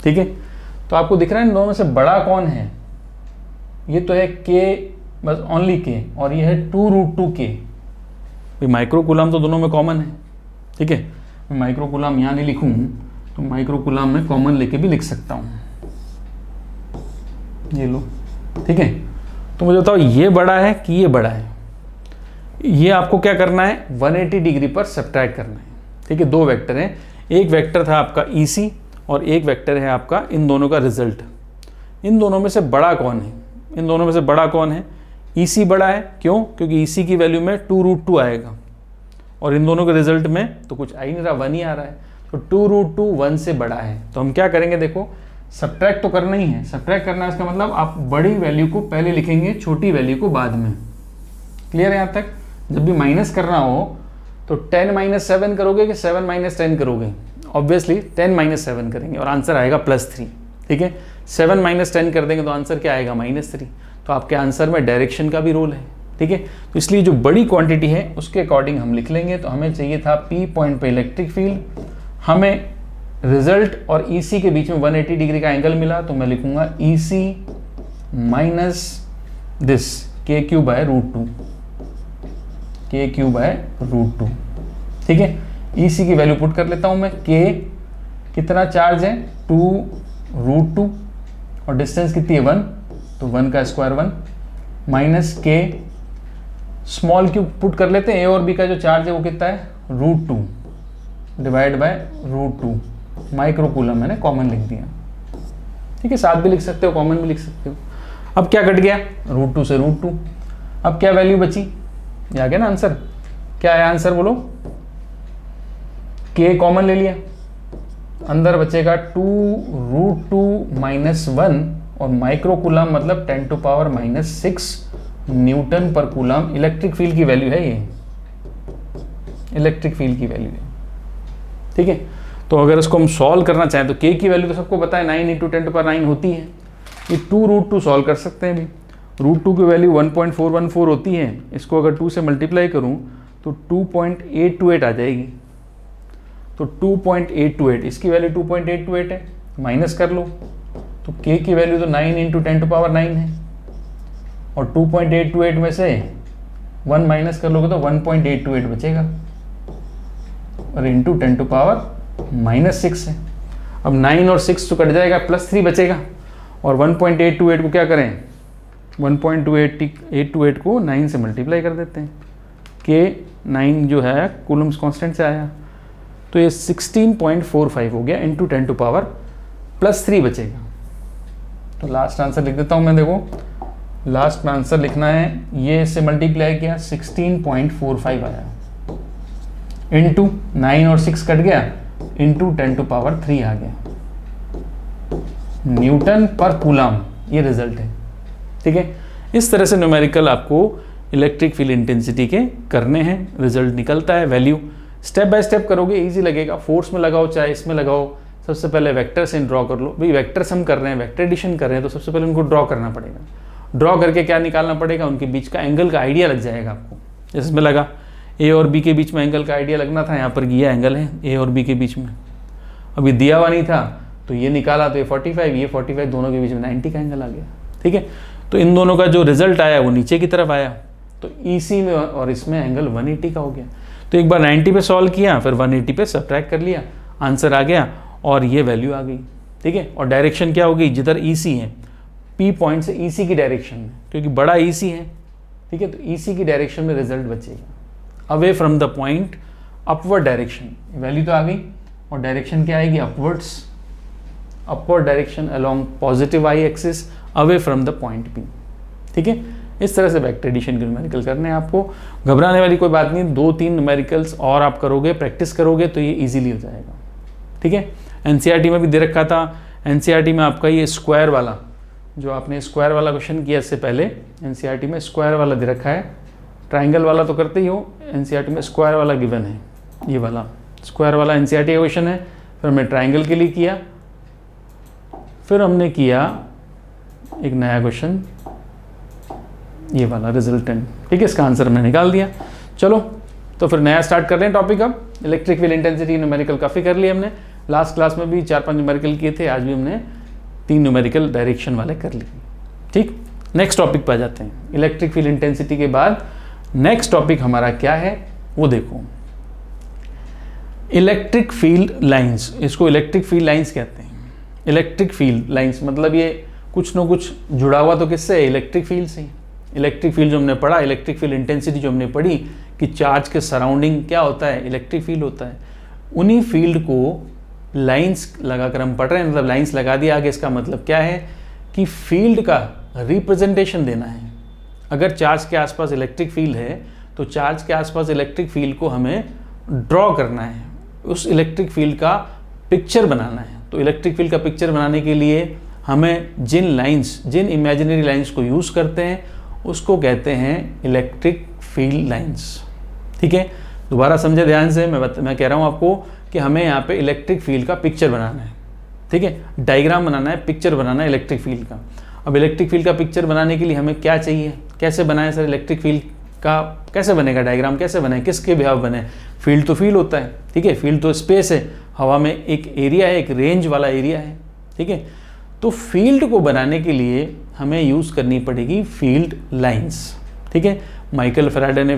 ठीक है। तो आपको दिख रहा है इन दोनों में से बड़ा कौन है, ये तो है K, बस ओनली K, और ये है 2√2K। माइक्रोकूलम तो दोनों में कॉमन है, ठीक है। मैं माइक्रोकूलम यहाँ नहीं लिखूँ तो माइक्रोकूलम में कॉमन लेके भी लिख सकता हूँ, ये लो, ठीक है। तो मुझे बताओ ये बड़ा है कि ये बड़ा है, ये आपको क्या करना है 180 डिग्री पर सब्ट्रैक्ट करना है, ठीक है। दो वेक्टर हैं, एक वेक्टर था आपका EC और एक वेक्टर है आपका इन दोनों का रिजल्ट। इन दोनों में से बड़ा कौन है, इन दोनों में से बड़ा कौन है, EC बड़ा है, क्यों, क्योंकि EC की वैल्यू में 2√2 आएगा, और इन दोनों के रिजल्ट में तो कुछ आ ही नहीं रहा, 1 ही आ रहा है, तो 2√2 1 से बड़ा है। तो हम क्या करेंगे, देखो सब्ट्रैक्ट तो करना ही है, सब्ट्रैक्ट करना है इसका मतलब आप बड़ी वैल्यू को पहले लिखेंगे, छोटी वैल्यू को बाद में। क्लियर है यहाँ तक? जब भी माइनस करना हो तो 10 - 7 करोगे कि 7 - 10 करोगे, ऑब्वियसली 10 - 7 करेंगे और आंसर आएगा +3, ठीक है। 7 - 10 कर देंगे तो आंसर क्या आएगा -3। तो आपके आंसर में डायरेक्शन का भी रोल है, ठीक है। तो इसलिए जो बड़ी क्वांटिटी है उसके अकॉर्डिंग हम लिख लेंगे। तो हमें चाहिए था P पॉइंट पे इलेक्ट्रिक फील्ड, हमें रिजल्ट और EC के बीच में 180 डिग्री का एंगल मिला, तो मैं लिखूंगा EC minus this k3/√2, k3/√2, ठीक है। EC की वैल्यू पुट कर लेता हूं मैं, K कितना चार्ज है 2√2 और डिस्टेंस कितनी है 1, तो 1 का square 1 minus K small Q put कर लेते हैं, A और B का जो चार्ज है वो कितना है √2 डिवाइड बाय √2 माइक्रोकूलम, मैंने कॉमन लिख दिया, ठीक है। साथ भी लिख सकते हो, कॉमन भी लिख सकते हो। अब क्या कट गया, √2 से √2, अब क्या वैल्यू बची, ये आ गया ना आंसर। क्या है आंसर बोलो, K कॉमन ले लिया, अंदर बचेगा 2√2 - 1 और माइक्रोकूलम मतलब 10⁻⁻6 न्यूटन पर कूलम इलेक्ट्रिक फील्ड की वैल्यू है, ये इलेक्ट्रिक फील्ड की वैल्यू है, ठीक है। तो अगर इसको हम सॉल्व करना चाहें तो K की वैल्यू तो सबको पता है 9 × 10⁻9 होती है, ये 2√2 सॉल्व कर सकते हैं भी। √2 की वैल्यू 1.414 होती है, इसको अगर 2 से मल्टीप्लाई करूं तो 2.828 आ जाएगी, तो 2.828, इसकी वैल्यू 2.828 है, माइनस कर लो तो K की वैल्यू तो 9 × 10⁻9 है, और 2.828 में से 1 माइनस कर लोगे तो 1.828 बचेगा, और इंटू 10⁻⁻6 है। अब 9 और 6 तो कट जाएगा, +3 बचेगा, और 1.828 को क्या करें, 1.2828 को 9 से मल्टीप्लाई कर देते हैं, K 9 जो है कूलम्स कांस्टेंट से आया, तो ये 16.45 हो गया, इंटू 10⁻+3 बचेगा। तो लास्ट आंसर लिख देता हूँ मैं, देखो लास्ट में आंसर लिखना है, ये इससे मल्टीप्लाई किया 16.45 आया, इंटू 9 और 6 कट गया, इंटू 10⁻³ आ गया न्यूटन पर कूलम, ये रिजल्ट है। ठीक है, इस तरह से न्यूमेरिकल आपको इलेक्ट्रिक फील्ड इंटेंसिटी के करने हैं, रिजल्ट निकलता है, वैल्यू स्टेप बाय स्टेप करोगे इजी लगेगा। फोर्स में लगाओ चाहे इसमें लगाओ, सबसे पहले वेक्टर से ड्रॉ कर लो। भाई वेक्टर से हम कर रहे हैं, वेक्टर एडिशन कर रहे हैं, तो सबसे पहले उनको ड्रॉ करना पड़ेगा। ड्रॉ करके क्या निकालना पड़ेगा, उनके बीच का एंगल का आइडिया लग जाएगा आपको। जैसे इसमें लगा ए और बी के बीच में एंगल का आइडिया लगना था, यहाँ पर ये एंगल है ए और बी के बीच में, अभी दिया हुआ नहीं था तो ये निकाला, तो ये 45, ये 45, दोनों के बीच में 90 का एंगल आ गया। ठीक है, तो इन दोनों का जो रिजल्ट आया वो नीचे की तरफ आया, तो EC में और इसमें एंगल 180 का हो गया। तो एक बार 90 पे सॉल्व किया, फिर 180 पे सब्ट्रैक्ट कर लिया, आंसर आ गया और ये वैल्यू आ गई। ठीक है, और डायरेक्शन क्या होगी, जिधर EC है, P पॉइंट से EC की डायरेक्शन में, क्योंकि बड़ा EC है। ठीक है, तो EC की डायरेक्शन में रिजल्ट बचेगा, away from the point, upward direction, value तो आ गई, और डायरेक्शन क्या आएगी, upwards, upward direction along positive I axis, away from the point P। ठीक है, इस तरह से वेक्टर एडिशन के न्यूमेरिकल करने हैं आपको। घबराने वाली कोई बात नहीं, 2-3 न्यूमेरिकल्स और आप करोगे, प्रैक्टिस करोगे तो ये इजीली हो जाएगा। ठीक है, NCERT में भी दे रखा था, NCERT में आपका ये स्क्वायर वाला, जो आपने स्क्वायर वाला क्वेश्चन किया इससे पहले, NCERT में स्क्वायर वाला दे रखा है, ट्राइंगल वाला तो करते ही हो, NCERT में स्क्वायर वाला गिवन है, ये वाला स्क्वायर वाला NCERT का क्वेश्चन है। फिर हमने ट्राइंगल के लिए किया, फिर हमने किया एक नया क्वेश्चन, ये वाला रिजल्टेंट। ठीक है, इसका आंसर हमने निकाल दिया। चलो तो फिर नया स्टार्ट कर रहे हैं टॉपिक। अब इलेक्ट्रिक फील्ड इंटेंसिटी न्यूमेरिकल काफ़ी कर लिए हमने, लास्ट क्लास में भी 4-5 न्यूमेरिकल किए थे, आज भी हमने 3 न्यूमेरिकल डायरेक्शन वाले कर लिए। ठीक, नेक्स्ट टॉपिक पर जाते हैं। इलेक्ट्रिक फील्ड इंटेंसिटी के बाद नेक्स्ट टॉपिक हमारा क्या है वो देखो, इलेक्ट्रिक फील्ड लाइंस। इसको इलेक्ट्रिक फील्ड लाइंस कहते हैं। इलेक्ट्रिक फील्ड लाइंस मतलब ये कुछ न कुछ जुड़ा हुआ तो किससे है, इलेक्ट्रिक फील्ड से। इलेक्ट्रिक फील्ड जो हमने पढ़ा, इलेक्ट्रिक फील्ड इंटेंसिटी जो हमने पढ़ी कि चार्ज के सराउंडिंग क्या होता है, इलेक्ट्रिक फील्ड होता है। उन्हीं फील्ड को लाइंस लगाकर हम पढ़ रहे हैं, मतलब लाइंस लगा दिया आगे, इसका मतलब क्या है कि फील्ड का रिप्रेजेंटेशन देना है। अगर चार्ज के आसपास इलेक्ट्रिक फील्ड है तो चार्ज के आसपास इलेक्ट्रिक फील्ड को हमें ड्रॉ करना है, उस इलेक्ट्रिक फील्ड का पिक्चर बनाना है। तो इलेक्ट्रिक फील्ड का पिक्चर बनाने के लिए हमें जिन लाइंस, जिन इमेजिनरी लाइंस को यूज़ करते हैं उसको कहते हैं इलेक्ट्रिक फील्ड लाइंस। ठीक है, दोबारा समझे ध्यान से, मैं कह रहा हूँ आपको कि हमें यहाँ पे इलेक्ट्रिक फील्ड का पिक्चर बनाना है। ठीक है, डायग्राम बनाना है, पिक्चर बनाना है इलेक्ट्रिक फील्ड का। अब इलेक्ट्रिक फील्ड का पिक्चर बनाने के लिए हमें क्या चाहिए, कैसे बनाए सर, इलेक्ट्रिक फील्ड का कैसे बनेगा, डायग्राम कैसे बनाए, किसके बिहाव बने। फील्ड तो फील्ड होता है, ठीक है, फील्ड तो स्पेस है, हवा में एक एरिया है, एक रेंज वाला एरिया है। ठीक है, तो फील्ड को बनाने के लिए हमें यूज़ करनी पड़ेगी फील्ड लाइंस। ठीक है, माइकल फैराडे ने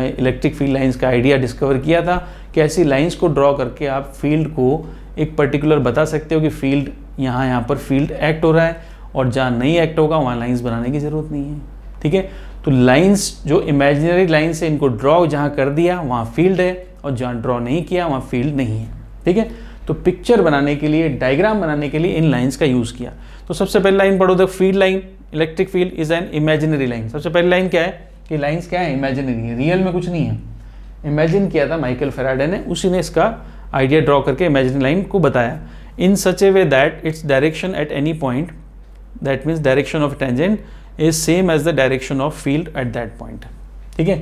इलेक्ट्रिक फील्ड लाइंस का आइडिया डिस्कवर किया था कि ऐसी लाइंस को ड्रॉ करके आप फील्ड को एक पर्टिकुलर बता सकते हो कि फील्ड यहाँ पर फील्ड एक्ट हो रहा है, और जहाँ नहीं एक्ट होगा वहाँ लाइंस बनाने की ज़रूरत नहीं है। ठीक है, तो लाइंस जो इमेजिनरी लाइंस है इनको ड्रॉ जहाँ कर दिया वहाँ फील्ड है, और जहाँ ड्रॉ नहीं किया वहाँ फील्ड नहीं है। ठीक है, तो पिक्चर बनाने के लिए, डायग्राम बनाने के लिए इन लाइंस का यूज़ किया। तो सबसे पहली लाइन पढ़ो, the field line, electric field is an imaginary line. सबसे पहली लाइन क्या है कि लाइंस क्या है, इमेजिनरी है, रियल में कुछ नहीं है। इमेजिन किया था माइकल फैराडे ने, उसी ने इसका आइडिया ड्रॉ करके इमेजिनरी लाइन को बताया। In such a way that its direction at any point, that means direction of tangent is same as the direction of field at that point. ठीक है,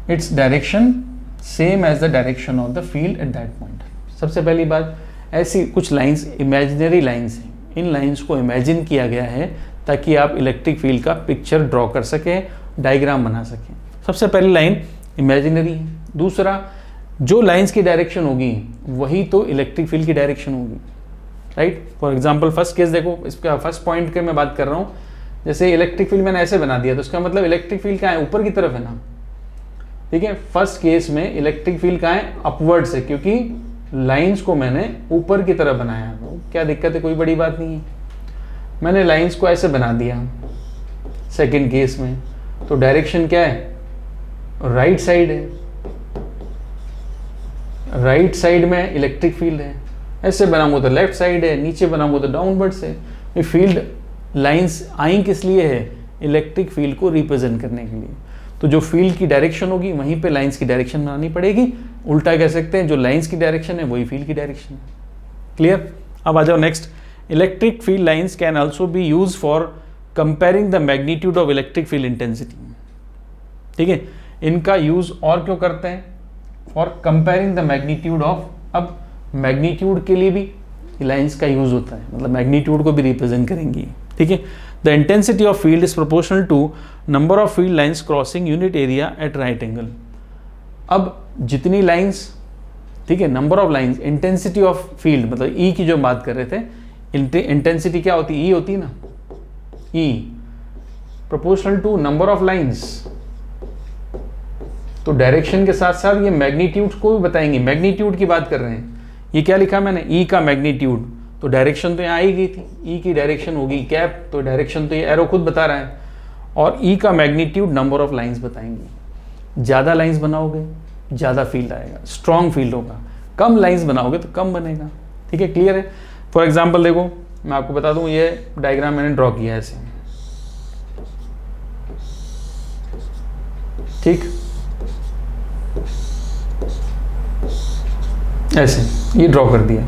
its direction same as the direction of the field at that point. सबसे पहली बात, ऐसी कुछ lines imaginary lines हैं, इन lines को imagine किया गया है ताकि आप इलेक्ट्रिक फील्ड का पिक्चर ड्रॉ कर सकें, डायग्राम बना सकें। सबसे पहली लाइन इमेजिनरी है। दूसरा, जो लाइंस की डायरेक्शन होगी वही तो इलेक्ट्रिक फील्ड की डायरेक्शन होगी, right. For example first case देखो, इसका फर्स्ट पॉइंट के मैं बात कर रहा हूँ, जैसे इलेक्ट्रिक फील्ड मैंने ऐसे बना दिया तो इसका मतलब इलेक्ट्रिक फील्ड कहाँ है, ऊपर की तरफ है ना। ठीक है, फर्स्ट केस में इलेक्ट्रिक फील्ड कहाँ है, अपवर्ड से, क्योंकि लाइंस को मैंने ऊपर की तरफ बनाया। तो क्या दिक्कत है, कोई बड़ी बात नहीं है। मैंने लाइंस को ऐसे बना दिया सेकंड केस में, तो डायरेक्शन क्या है, राइट साइड है, राइट साइड में इलेक्ट्रिक फील्ड है। ऐसे बनाऊंगा तो लेफ्ट साइड है, नीचे बनाऊंगा तो डाउनवर्ड्स है। ये फील्ड लाइंस आई किस लिए है, इलेक्ट्रिक फील्ड को रिप्रेजेंट करने के लिए। तो जो फील्ड की डायरेक्शन होगी वहीं पे लाइंस की डायरेक्शन बनानी पड़ेगी, उल्टा कह सकते हैं, जो लाइंस की डायरेक्शन है वही फील्ड की डायरेक्शन है। क्लियर? अब आ जाओ next. Electric field lines can also be use for comparing the magnitude of electric field intensity. ठीक है, इनका यूज और क्यों करते हैं? For comparing the magnitude of, अब मैग्नीट्यूड के लिए भी लाइंस का यूज होता है, मतलब मैग्नीट्यूड को भी रिप्रेजेंट करेंगी। ठीक है, the intensity of field is proportional to number of field lines crossing unit area at right angle. अब जितनी लाइंस, ठीक है, number of lines, intensity of field मतलब ई की जो बात कर रहे थे, इंटेंसिटी क्या होती है? ई होती है ना, E proportional to number of lines. तो डायरेक्शन के साथ साथ ये मैग्नीट्यूड को भी बताएंगे। मैग्नीट्यूड की बात कर रहे हैं, ये क्या लिखा मैंने? ई का मैग्नीट्यूड, तो डायरेक्शन तो यहाँ आई गई थी, ई की डायरेक्शन होगी कैप, तो डायरेक्शन तो ये एरो खुद बता रहा है। और ई का मैग्नीट्यूड नंबर ऑफ लाइंस बताएंगे। ज़्यादा लाइंस बनाओगे ज़्यादा फील्ड आएगा, स्ट्रॉन्ग फील्ड होगा। कम लाइंस बनाओगे तो कम बनेगा। ठीक है, क्लियर है? फॉर एग्जाम्पल देखो, मैं आपको बता दूं, ये डायग्राम मैंने ड्रॉ किया है ऐसे, ठीक, ऐसे ये ड्रॉ कर दिया,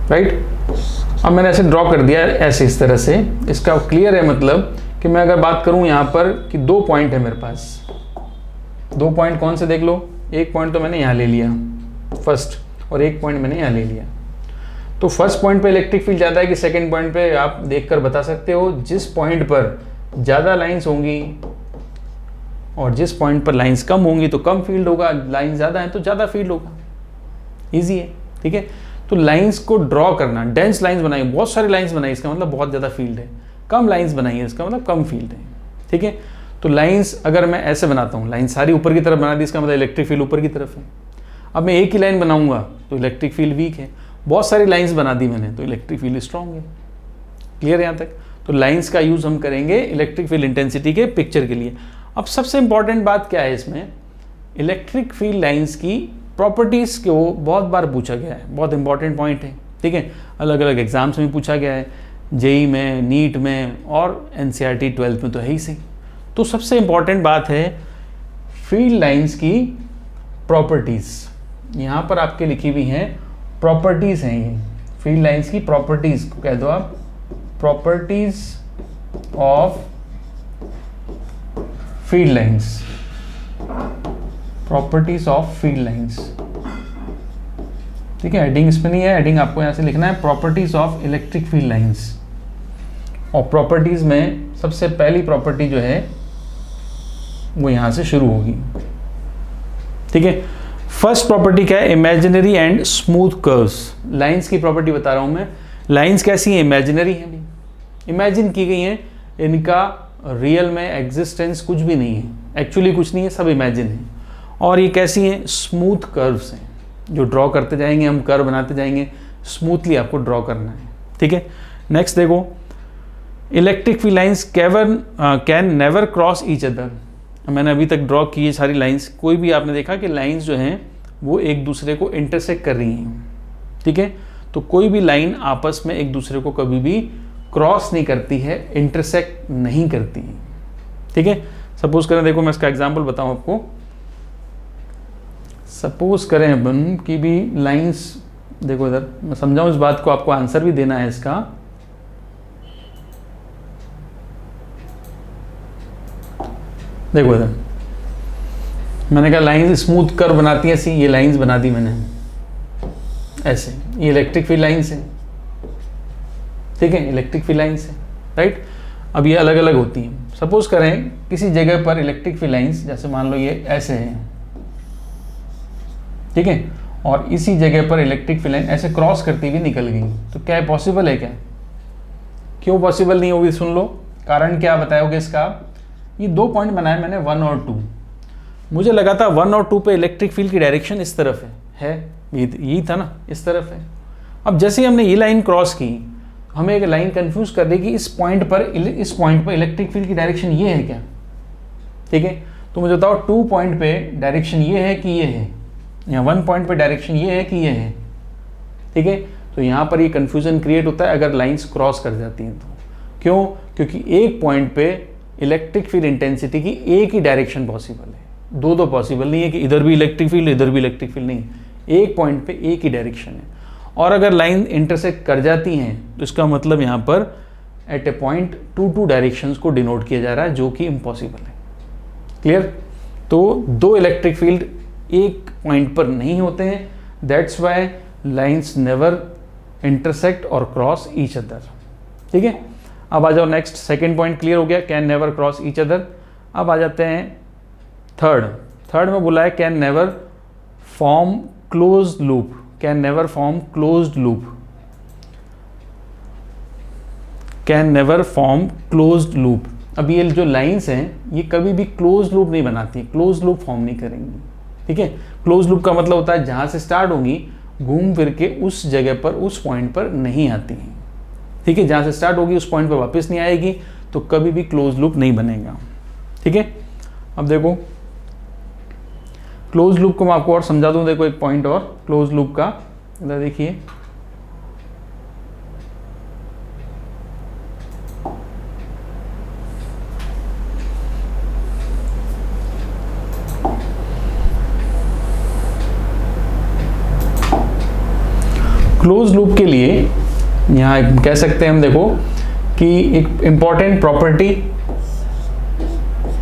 राइट। अब मैंने ऐसे ड्रॉ कर दिया ऐसे, इस तरह से। इसका क्लियर है मतलब कि मैं अगर बात करूं यहाँ पर कि 2 पॉइंट है मेरे पास, 2 पॉइंट कौन से देख लो, एक पॉइंट तो मैंने यहाँ ले लिया फर्स्ट, और एक पॉइंट मैंने यहाँ ले लिया। तो फर्स्ट पॉइंट पे इलेक्ट्रिक फील्ड ज़्यादा है कि सेकंड पॉइंट पे, आप देखकर बता सकते हो। जिस पॉइंट पर ज़्यादा लाइंस होंगी और जिस पॉइंट पर लाइंस कम होंगी तो कम फील्ड होगा, लाइन ज़्यादा है तो ज़्यादा फील्ड होगा। ईजी है, ठीक है। तो लाइंस को ड्रॉ करना, डेंस लाइंस बनाई, बहुत सारी लाइंस बनाई, इसका मतलब बहुत ज़्यादा फील्ड है। कम लाइंस बनाई है, इसका मतलब कम फील्ड है। ठीक है, तो लाइंस अगर मैं ऐसे बनाता हूँ, लाइन सारी ऊपर की तरफ बना दी, इसका मतलब इलेक्ट्रिक फील्ड ऊपर की तरफ है। अब मैं एक ही लाइन बनाऊंगा तो इलेक्ट्रिक फील्ड वीक है। बहुत सारी लाइंस बना दी मैंने तो इलेक्ट्रिक फील्ड स्ट्रॉन्ग है। क्लियर है यहाँ तक? तो लाइंस का यूज़ हम करेंगे इलेक्ट्रिक फील्ड इंटेंसिटी के पिक्चर के लिए। अब सबसे इंपॉर्टेंट बात क्या है इसमें, इलेक्ट्रिक फील्ड लाइंस की प्रॉपर्टीज़ को बहुत बार पूछा गया है, बहुत इंपॉर्टेंट पॉइंट है। ठीक है, अलग अलग एग्जाम्स में पूछा गया है, जेई में, नीट में और एनसीईआरटी 12th में तो है ही सही। तो सबसे इंपॉर्टेंट बात है फील्ड लाइंस की प्रॉपर्टीज़। यहाँ पर आपके लिखी हुई हैं प्रॉपर्टीज़ हैं, ये फील्ड लाइंस की प्रॉपर्टीज़ को कह दो आप, properties of field lines, properties of field lines. ठीक है, हेडिंग इसमें नहीं है, हेडिंग आपको यहाँ से लिखना है properties of electric field lines. और प्रॉपर्टीज में सबसे पहली प्रॉपर्टी जो है वो यहाँ से शुरू होगी। ठीक है, फर्स्ट प्रॉपर्टी क्या है, imaginary and smooth curves. Lines की प्रॉपर्टी बता रहा हूँ मैं। लाइंस कैसी है, इमेजिनरी है, इमेजिन की गई हैं, इनका रियल में एग्जिस्टेंस कुछ भी नहीं है, एक्चुअली कुछ नहीं है, सब इमेजिन है। और ये कैसी हैं, स्मूथ कर्व्स हैं, जो ड्रॉ करते जाएंगे हम, कर्व बनाते जाएंगे, स्मूथली आपको ड्रॉ करना है। ठीक है, नेक्स्ट देखो, electric field lines can never cross each other. मैंने अभी तक ड्रॉ की ये सारी लाइंस, कोई भी आपने देखा कि लाइंस जो हैं वो एक दूसरे को इंटरसेक्ट कर रही हैं। ठीक है, तो कोई भी लाइन आपस में एक दूसरे को कभी भी क्रॉस नहीं करती है, इंटरसेक्ट नहीं करती है। ठीक है, सपोज करें, देखो मैं इसका एग्जांपल बताऊं आपको। सपोज करें अपन की भी लाइंस, देखो इधर मैं समझाऊं इस बात को, आपको आंसर भी देना है इसका। देखो इधर मैंने कहा लाइंस स्मूथ कर्व बनाती है ऐसी, ये लाइंस बना दी मैंने ऐसे, ये इलेक्ट्रिक फील्ड लाइंस है। ठीक है, इलेक्ट्रिक फील्ड लाइंस है, राइट। अब ये अलग अलग होती हैं। सपोज करें किसी जगह पर इलेक्ट्रिक फील्ड लाइंस, जैसे मान लो ये ऐसे है, ठीक है, और इसी जगह पर इलेक्ट्रिक फील्ड लाइन ऐसे क्रॉस करती हुई निकल गई, तो क्या है, पॉसिबल है क्या? क्यों पॉसिबल नहीं होगी, सुन लो, कारण क्या बताओगे इसका। ये 2 पॉइंट बनाए मैंने 1 और 2, मुझे लगा था 1 और 2 पे इलेक्ट्रिक फील्ड की डायरेक्शन इस तरफ है, यही था ना, इस तरफ है। अब जैसे ही हमने ये लाइन क्रॉस की, हमें एक लाइन कंफ्यूज कर देगी, इस पॉइंट पर इलेक्ट्रिक फील्ड की डायरेक्शन ये है क्या? ठीक है, तो मुझे बताओ 2 पॉइंट पे डायरेक्शन ये है कि ये है, या 1 पॉइंट पे डायरेक्शन ये है कि ये है। ठीक है, तो यहाँ पर ये कंफ्यूजन क्रिएट होता है अगर लाइंस क्रॉस कर जाती हैं तो। क्यों? क्योंकि एक पॉइंट पे इलेक्ट्रिक फील्ड इंटेंसिटी की एक ही डायरेक्शन पॉसिबल है, दो दो पॉसिबल नहीं है कि इधर भी इलेक्ट्रिक फील्ड इधर भी इलेक्ट्रिक फील्ड, नहीं, एक पॉइंट पे एक ही डायरेक्शन है। और अगर लाइन इंटरसेक्ट कर जाती हैं तो इसका मतलब यहाँ पर एट ए पॉइंट टू डायरेक्शंस को डिनोट किया जा रहा है, जो कि इम्पॉसिबल है। क्लियर? तो दो इलेक्ट्रिक फील्ड एक पॉइंट पर नहीं होते हैं, that's why lines never intersect और क्रॉस ईच अदर। ठीक है, अब आ जाओ नेक्स्ट, सेकेंड पॉइंट क्लियर हो गया, can never cross each other. अब आ जाते हैं थर्ड में बोला है can never form closed loop, can never form closed loop, can never form closed loop. अब ये जो लाइंस हैं ये कभी भी क्लोज लूप नहीं बनाती, क्लोज लूप फॉर्म नहीं करेंगी। ठीक है, क्लोज लूप का मतलब होता है जहां से स्टार्ट होंगी घूम फिर के उस जगह पर, उस पॉइंट पर नहीं आती हैं। ठीक है, जहां से स्टार्ट होगी उस पॉइंट पर वापस नहीं आएगी, तो कभी भी क्लोज लूप नहीं बनेगा। ठीक है, अब देखो क्लोज लूप को मैं आपको और समझा दूं। देखो एक पॉइंट और क्लोज लूप का, इधर देखिए, क्लोज लूप के लिए यहाँ कह सकते हैं हम, देखो कि एक इंपॉर्टेंट प्रॉपर्टी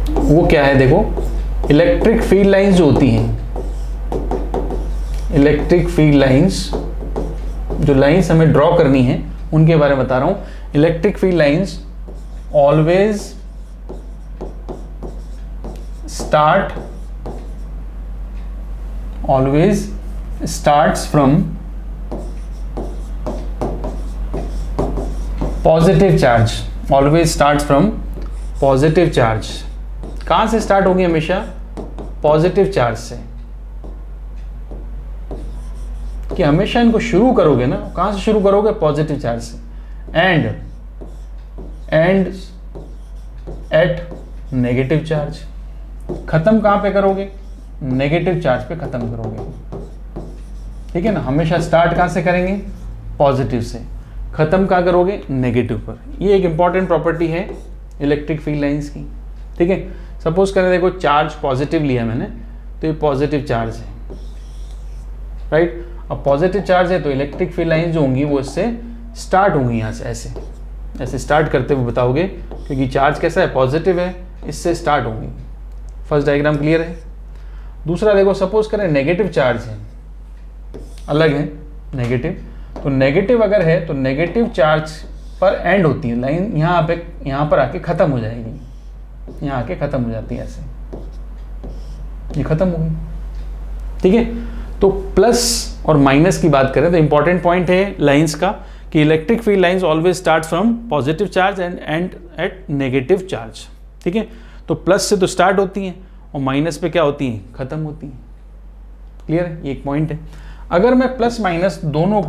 वो क्या है, देखो इलेक्ट्रिक फील्ड लाइंस जो होती हैं, इलेक्ट्रिक फील्ड लाइंस, जो लाइंस हमें ड्रॉ करनी है उनके बारे में बता रहा हूं। Electric field lines always starts from positive charge, always starts from positive charge. कहां से स्टार्ट होगी? हमेशा पॉजिटिव चार्ज से। कि हमेशा इनको शुरू करोगे ना, कहां से शुरू करोगे? पॉजिटिव चार्ज से। End at negative charge. खत्म कहां पे करोगे? नेगेटिव चार्ज पे खत्म करोगे। ठीक है ना, हमेशा स्टार्ट कहां से करेंगे? पॉजिटिव से। खत्म कहाँ करोगे? नेगेटिव पर। ये एक इंपॉर्टेंट प्रॉपर्टी है इलेक्ट्रिक फील्ड लाइंस की। ठीक है, सपोज करें, देखो चार्ज पॉजिटिव लिया मैंने, तो ये पॉजिटिव चार्ज है, राइट। अब पॉजिटिव चार्ज है तो इलेक्ट्रिक फील्ड लाइंस जो होंगी वो इससे स्टार्ट होंगी, यहाँ से ऐसे ऐसे स्टार्ट करते हुए बताओगे, क्योंकि चार्ज कैसा है? पॉजिटिव है, इससे स्टार्ट होंगी। फर्स्ट डायग्राम क्लियर है। दूसरा देखो, सपोज करें नेगेटिव चार्ज है, अलग है नेगेटिव, तो नेगेटिव अगर है तो नेगेटिव चार्ज पर एंड होती है लाइन, यहाँ पर आके खत्म हो जाएगी, यहाँ आके खत्म हो जाती है, ऐसे ये खत्म हो गई। ठीक है, तो प्लस और माइनस की बात करें तो इंपॉर्टेंट पॉइंट है लाइंस का कि electric field lines always start from positive charge end at negative charge. ठीक है, तो प्लस से तो स्टार्ट होती हैं और माइनस पे क्या होती हैं? खत्म होती हैं। क्लियर है, ये एक पॉइंट है। अगर मैं प्लस माइनस दोनों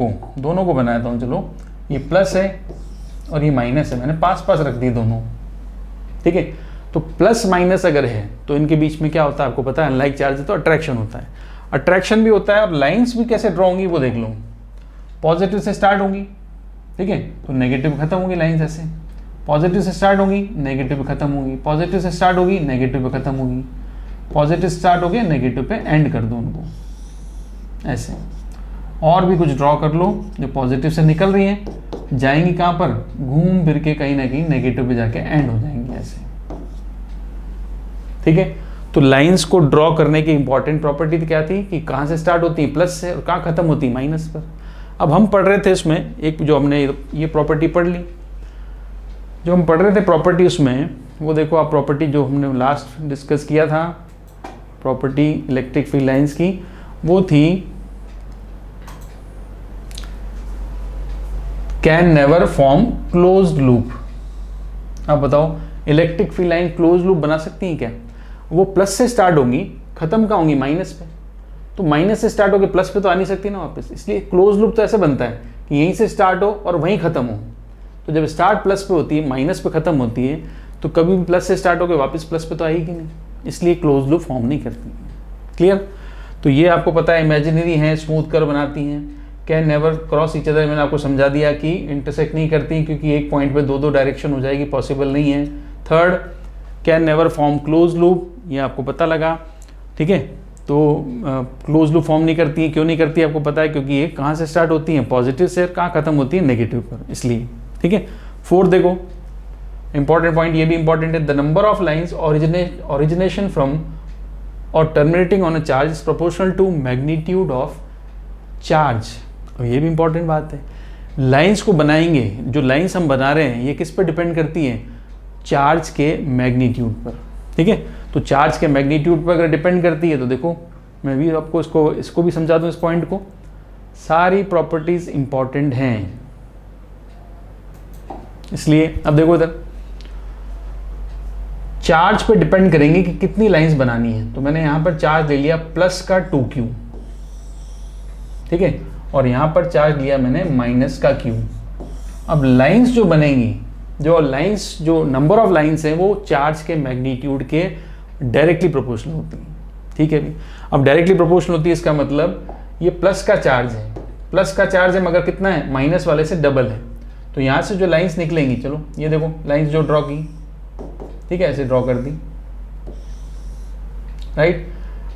को बनाता हूँ, चलो ये प्लस है और ये माइनस है, मैंने पास पास रख दी दोनों। ठीक है, तो प्लस माइनस अगर है तो इनके बीच में क्या होता है आपको पता है? अनलाइक चार्ज है तो अट्रैक्शन होता है, अट्रैक्शन भी होता है। और लाइंस भी कैसे ड्रॉ होंगी वो देख लो, पॉजिटिव से स्टार्ट होंगी, ठीक है, तो नेगेटिव खत्म होगी लाइंस ऐसे। पॉजिटिव से स्टार्ट होगी, नेगेटिव पे खत्म होगी, पॉजिटिव से स्टार्ट होगी, नेगेटिव पे खत्म होगी, पॉजिटिव स्टार्ट हो गया, नेगेटिव पे एंड कर दो उनको ऐसे। और भी कुछ ड्रॉ कर लो जो पॉजिटिव से निकल रही हैं, जाएंगी कहाँ पर? घूम फिर के कहीं ना कहीं नेगेटिव पे जाके एंड हो जाएंगी ऐसे। ठीक है, तो लाइंस को ड्रॉ करने की इंपॉर्टेंट प्रॉपर्टी क्या थी कि कहाँ से स्टार्ट होती है? प्लस से, और कहाँ खत्म होती है? माइनस पर। अब हम पढ़ रहे थे इसमें एक, जो हमने ये प्रॉपर्टी पढ़ ली, जो हम पढ़ रहे थे प्रॉपर्टी उसमें, वो देखो आप प्रॉपर्टी जो हमने लास्ट डिस्कस किया था, प्रॉपर्टी इलेक्ट्रिक फील्ड लाइंस की, वो थी can never form closed loop. अब बताओ electric field line close loop बना सकती हैं क्या? वो प्लस से स्टार्ट होंगी, खत्म कहाँ होंगी? माइनस पे। तो माइनस से स्टार्ट होकर प्लस पे तो आ नहीं सकती ना वापस, इसलिए क्लोज लूप तो ऐसे बनता है कि यहीं से स्टार्ट हो और वहीं खत्म हो। तो जब स्टार्ट प्लस पे होती है, माइनस पे खत्म होती है, तो कभी भी प्लस से स्टार्ट होकर वापस प्लस पे तो आएगी नहीं, इसलिए क्लोज लूप फॉर्म नहीं करती। क्लियर? तो ये आपको पता है इमेजिनरी हैं, स्मूथ कर बनाती हैं। Can never cross each other, मैंने आपको समझा दिया कि इंटरसेक्ट नहीं करती क्योंकि एक पॉइंट पे दो डायरेक्शन हो जाएगी, पॉसिबल नहीं है। Third, can never form close loop, ये आपको पता लगा। ठीक है। तो क्लोज लूप फॉर्म नहीं करती है, क्यों नहीं करती है आपको पता है, क्योंकि ये कहाँ से स्टार्ट होती है, पॉजिटिव से, कहाँ खत्म होती है, नेगेटिव पर, इसलिए। ठीक है। फोर्थ देखो, इंपॉर्टेंट पॉइंट, ये भी इंपॉर्टेंट है, the number of lines origination from और terminating on a charge is proportional to magnitude of charge. और ये भी इंपॉर्टेंट बात है, लाइंस को बनाएंगे, जो लाइंस हम बना रहे हैं ये किस पर डिपेंड करती है, चार्ज के मैग्नीट्यूड पर। ठीक है। तो चार्ज के मैग्नीट्यूड पर अगर डिपेंड करती है तो देखो, मैं भी आपको इसको भी समझा दूं, इस पॉइंट को, सारी प्रॉपर्टीज इंपॉर्टेंट हैं। इसलिए अब देखो इधर, चार्ज पे डिपेंड करेंगे कि कितनी लाइंस बनानी है। तो मैंने यहां पर चार्ज ले लिया प्लस का 2q, ठीक है, और यहां पर चार्ज लिया मैंने माइनस का q। अब लाइंस जो बनेंगी, जो नंबर ऑफ लाइंस हैं वो चार्ज के मैग्नीट्यूड के डायरेक्टली प्रोपोर्शनल होती है। ठीक है भी। अब डायरेक्टली प्रोपोर्शनल होती है, इसका मतलब ये प्लस का चार्ज है, मगर कितना है, माइनस वाले से डबल है। तो यहाँ से जो लाइंस निकलेंगी, चलो ये देखो लाइंस जो ड्रॉ की, ठीक है, ऐसे ड्रॉ कर दी, राइट।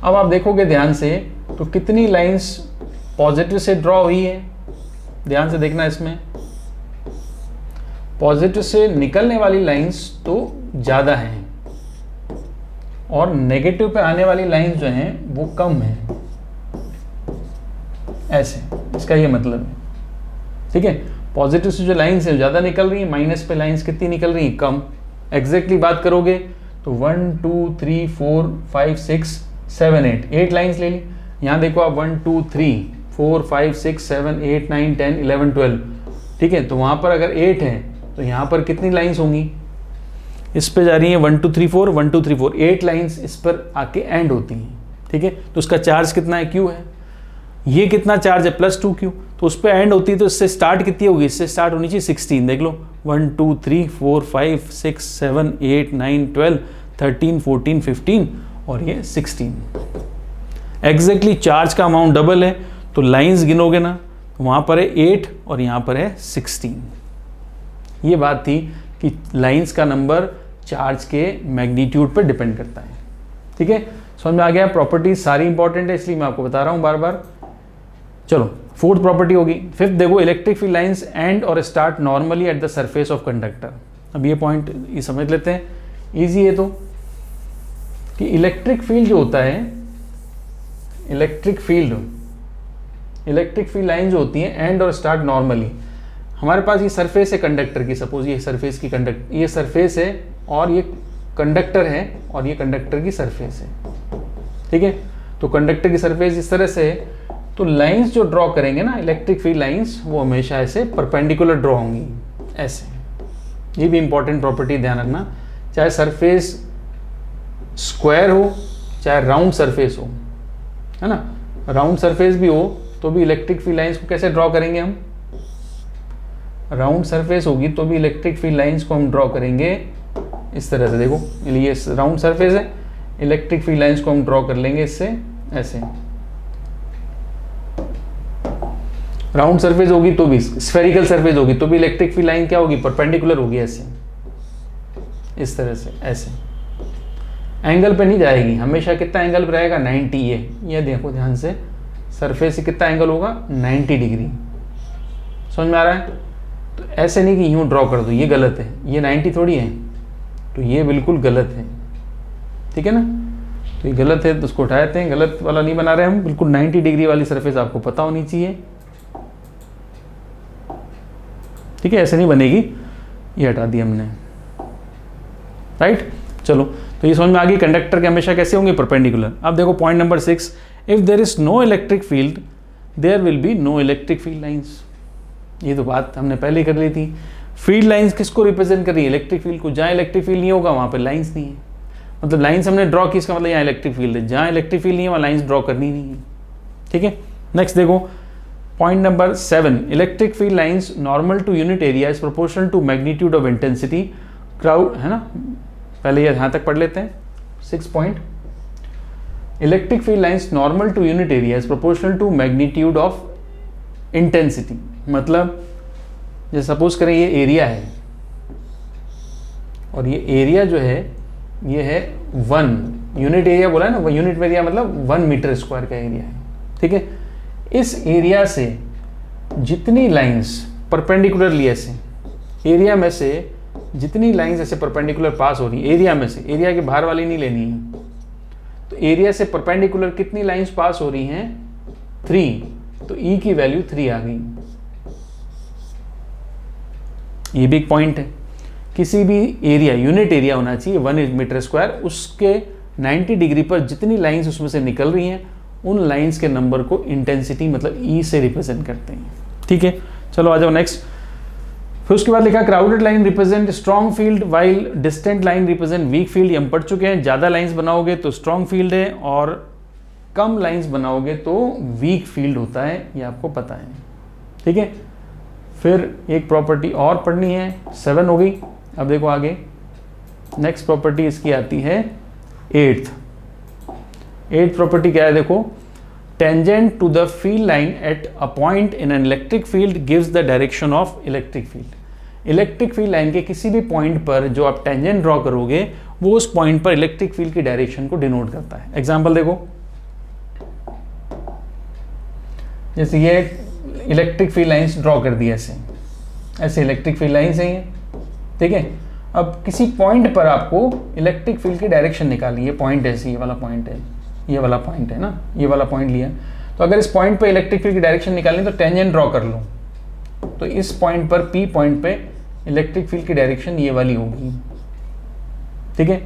अब आप देखोगे ध्यान से तो कितनी लाइंस पॉजिटिव से ड्रॉ हुई है, ध्यान से देखना, इसमें पॉजिटिव से निकलने वाली लाइंस तो ज़्यादा हैं और नेगेटिव पे आने वाली लाइंस जो हैं वो कम हैं, ऐसे, इसका ये मतलब है। ठीक है। पॉजिटिव से जो लाइंस है ज़्यादा निकल रही है, माइनस पे लाइंस कितनी निकल रही हैं, कम। एग्जैक्टली बात करोगे तो 1 2 3 4 5 6 7 8 लाइंस ले ली। यहाँ देखो आप 1 2 3 4 5 6 7 8 9 10 11 12, ठीक है। तो वहाँ पर अगर 8 है तो यहाँ पर कितनी लाइंस होंगी, इस पे जा रही है 1 2 3 4 1 2 3 4, 8 लाइंस इस पर आके एंड होती हैं। ठीक है। तो उसका चार्ज कितना है, q है। ये कितना चार्ज है, प्लस 2q, तो उस पर एंड होती है, तो इससे स्टार्ट कितनी होगी, इससे स्टार्ट होनी चाहिए 16। देख लो 1 2 3 4 5 6 7 8 9 12 13 14 15 और ये 16। एग्जैक्टली चार्ज का अमाउंट डबल है, तो लाइंस गिनोगे ना, तो वहाँ पर है 8 और यहाँ पर है 16। ये बात थी कि लाइंस का नंबर चार्ज के मैग्नीट्यूड पर डिपेंड करता है। ठीक है। समझ में आ गया। प्रॉपर्टीज सारी इंपॉर्टेंट है, इसलिए मैं आपको बता रहा हूँ बार बार। चलो फोर्थ प्रॉपर्टी होगी। फिफ्थ देखो, इलेक्ट्रिक फील्ड लाइंस एंड और start normally at the surface of conductor. अब ये पॉइंट ये समझ लेते हैं, इजी है तो, कि इलेक्ट्रिक फील्ड जो होता है, इलेक्ट्रिक फील्ड लाइन जो होती है एंड और स्टार्ट नॉर्मली। हमारे पास ये सरफेस है कंडक्टर की, सपोज ये सरफेस की ये सरफेस है और ये कंडक्टर है और ये कंडक्टर की सरफेस है। ठीक है। तो कंडक्टर की सरफेस इस तरह से है, तो लाइंस जो ड्रॉ करेंगे ना, इलेक्ट्रिक फील्ड लाइंस, वो हमेशा ऐसे परपेंडिकुलर ड्रॉ होंगी, ऐसे। ये भी इंपॉर्टेंट प्रॉपर्टी ध्यान रखना, चाहे सरफेस स्क्वायर हो चाहे राउंड सरफेस हो, है ना। राउंड सरफेस भी हो तो भी इलेक्ट्रिक फील्ड लाइंस को कैसे ड्रॉ करेंगे हम, राउंड सरफेस होगी तो भी इलेक्ट्रिक फील्ड लाइंस को हम ड्रॉ करेंगे इस तरह से। देखो ये राउंड सरफेस है, इलेक्ट्रिक फील्ड लाइंस को हम ड्रॉ कर लेंगे इससे, ऐसे। राउंड सरफेस होगी तो भी, स्फेरिकल सरफेस होगी तो भी इलेक्ट्रिक फील्ड लाइन क्या होगी, परपेंडिकुलर होगी, ऐसे, इस तरह से, ऐसे। एंगल पे नहीं जाएगी, हमेशा कितना एंगल पे रहेगा, 90। ये देखो ध्यान से, सरफेस से कितना एंगल होगा, 90 डिग्री। समझ में आ रहा है। तो ऐसे नहीं कि यूं ड्रॉ कर दो, ये गलत है, ये 90 थोड़ी है, तो ये बिल्कुल गलत है। ठीक है ना। तो ये गलत है तो उसको उठा देते हैं, गलत वाला नहीं बना रहे हम, बिल्कुल 90 डिग्री वाली सरफेस आपको पता होनी चाहिए। ठीक है, ऐसे नहीं बनेगी, ये हटा दी हमने, राइट। चलो, तो ये समझ में आ गई, कंडक्टर के हमेशा कैसे होंगे, परपेंडिकुलर। अब देखो point number 6, if there is no electric field there will be no electric field lines. ये तो बात हमने पहले कर ली थी। फील्ड लाइंस किसको रिप्रेजेंट कर रही है, इलेक्ट्रिक फील्ड को। जहाँ इलेक्ट्रिक फील्ड नहीं होगा वहाँ पर लाइंस नहीं है, मतलब लाइंस हमने ड्रॉ की, इसका मतलब यहाँ इलेक्ट्रिक फील्ड है। जहाँ इलेक्ट्रिक फील्ड नहीं है वहाँ लाइंस ड्रॉ करनी नहीं है। ठीक है। नेक्स्ट देखो point number 7, electric field lines normal to unit area is proportional to magnitude of intensity crowd, है ना। पहले ये यहाँ तक पढ़ लेते हैं। 6 point, electric field lines normal to unit area is proportional to magnitude of intensity. मतलब जैसे सपोज करें ये एरिया है और ये एरिया जो है ये है 1, यूनिट एरिया बोला है ना, वो यूनिट एरिया मतलब 1 मीटर स्क्वायर का एरिया है, ठीक है। इस एरिया से जितनी लाइंस परपेंडिकुलरली ऐसे एरिया में से जितनी लाइंस ऐसे परपेंडिकुलर पास हो रही है एरिया में से, एरिया के बाहर वाली नहीं लेनी है, तो एरिया से परपेंडिकुलर कितनी लाइंस पास हो रही हैं 3, तो ई की वैल्यू 3 आ गई। ये भी एक पॉइंट है। किसी भी एरिया यूनिट एरिया होना चाहिए 1 मीटर स्क्वायर, उसके 90 डिग्री पर जितनी लाइंस उसमें से निकल रही हैं उन लाइंस के नंबर को इंटेंसिटी मतलब ई से रिप्रेजेंट करते हैं, ठीक है। चलो आ जाओ नेक्स्ट। फिर उसके बाद लिखा crowded line represent strong field while distant line represent weak field. ये हम पढ़ चुके हैं, ज़्यादा लाइंस बनाओगे तो स्ट्रॉन्ग फील्ड है और कम लाइंस बनाओगे तो वीक फील्ड होता है, ये आपको पता है, ठीक है। फिर एक प्रॉपर्टी और पढ़नी है, 7 हो गई। अब देखो आगे नेक्स्ट प्रॉपर्टी इसकी आती है 8th प्रॉपर्टी क्या है, देखो tangent to the field line at a point in an electric field gives the direction of electric field. Electric field line के किसी भी पॉइंट पर जो आप टेंजेंट ड्रॉ करोगे वो उस पॉइंट पर इलेक्ट्रिक फील्ड की डायरेक्शन को डिनोट करता है। एग्जांपल देखो, जैसे ये इलेक्ट्रिक फील्ड लाइंस ड्रॉ कर दी ऐसे इलेक्ट्रिक फील्ड लाइंस है ये, ठीक है। अब किसी पॉइंट पर आपको इलेक्ट्रिक फील्ड की डायरेक्शन निकाली, ये पॉइंट ऐसे, ये वाला पॉइंट है, ये वाला पॉइंट है ना, ये वाला पॉइंट लिया। तो अगर इस पॉइंट पे इलेक्ट्रिक फील्ड की डायरेक्शन निकालनी तो टेंजेंट ड्रॉ कर लो, तो इस पॉइंट पर पी पॉइंट पे इलेक्ट्रिक फील्ड की डायरेक्शन ये वाली होगी, ठीक है।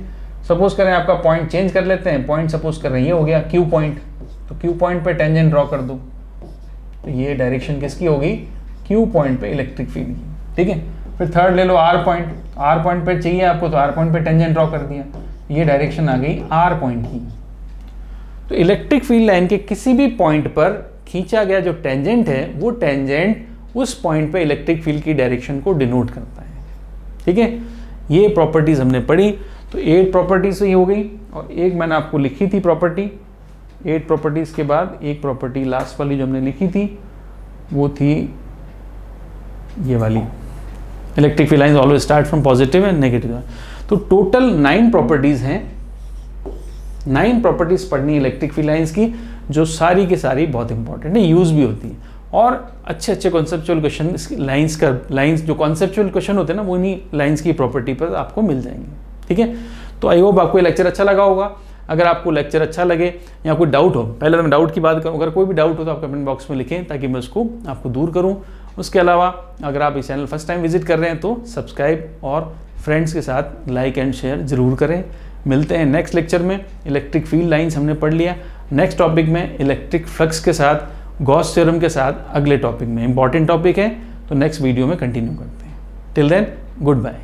सपोज करें आपका पॉइंट चेंज कर लेते हैं, पॉइंट सपोज कर रहे हैं ये हो गया क्यू पॉइंट, तो क्यू पॉइंट पे टेंजेंट ड्रॉ कर दो, तो ये डायरेक्शन किसकी होगी, क्यू पॉइंट पे इलेक्ट्रिक फील्ड की, ठीक है। फिर थर्ड ले लो आर पॉइंट पे चाहिए आपको, तो आर पॉइंट पे टेंजेंट ड्रॉ कर दिया, ये डायरेक्शन आ गई आर पॉइंट की। तो इलेक्ट्रिक फील्ड लाइन के किसी भी पॉइंट पर खींचा गया जो टेंजेंट है वो टेंजेंट उस पॉइंट पे इलेक्ट्रिक फील्ड की डायरेक्शन को डिनोट करता है, ठीक है। ये प्रॉपर्टीज हमने पढ़ी, तो 8 प्रॉपर्टीज तो ये हो गई, और एक मैंने आपको लिखी थी प्रॉपर्टी। 8 प्रॉपर्टीज के बाद एक प्रॉपर्टी लास्ट वाली जो हमने लिखी थी वो थी ये वाली, electric field lines always start from positive and negative. तो टोटल 9 प्रॉपर्टीज हैं, 9 प्रॉपर्टीज पढ़नी इलेक्ट्रिक फील्ड लाइंस की, जो सारी की सारी बहुत इंपॉर्टेंट है, यूज भी होती है, और अच्छे कॉन्सेप्चुअल क्वेश्चन लाइंस जो कॉन्सेप्चुअल क्वेश्चन होते हैं ना वो इन्हीं लाइंस की प्रॉपर्टी पर आपको मिल जाएंगे, ठीक है। तो आई होप आपको ये लेक्चर अच्छा लगा होगा। अगर आपको लेक्चर अच्छा लगे या कोई डाउट हो, पहले तो मैं डाउट की बात करूँ, अगर कोई भी डाउट हो तो आप कमेंट बॉक्स में लिखें ताकि मैं उसको आपको दूर करूँ। उसके अलावा अगर आप इस चैनल फर्स्ट टाइम विजिट कर रहे हैं तो सब्सक्राइब और फ्रेंड्स के साथ लाइक एंड शेयर ज़रूर करें। मिलते हैं नेक्स्ट लेक्चर में। इलेक्ट्रिक फील्ड लाइंस हमने पढ़ लिया, नेक्स्ट टॉपिक में इलेक्ट्रिक फ्लक्स के साथ गॉस थ्योरम के साथ अगले टॉपिक में, इंपॉर्टेंट टॉपिक है, तो नेक्स्ट वीडियो में कंटिन्यू करते हैं। Till then good bye.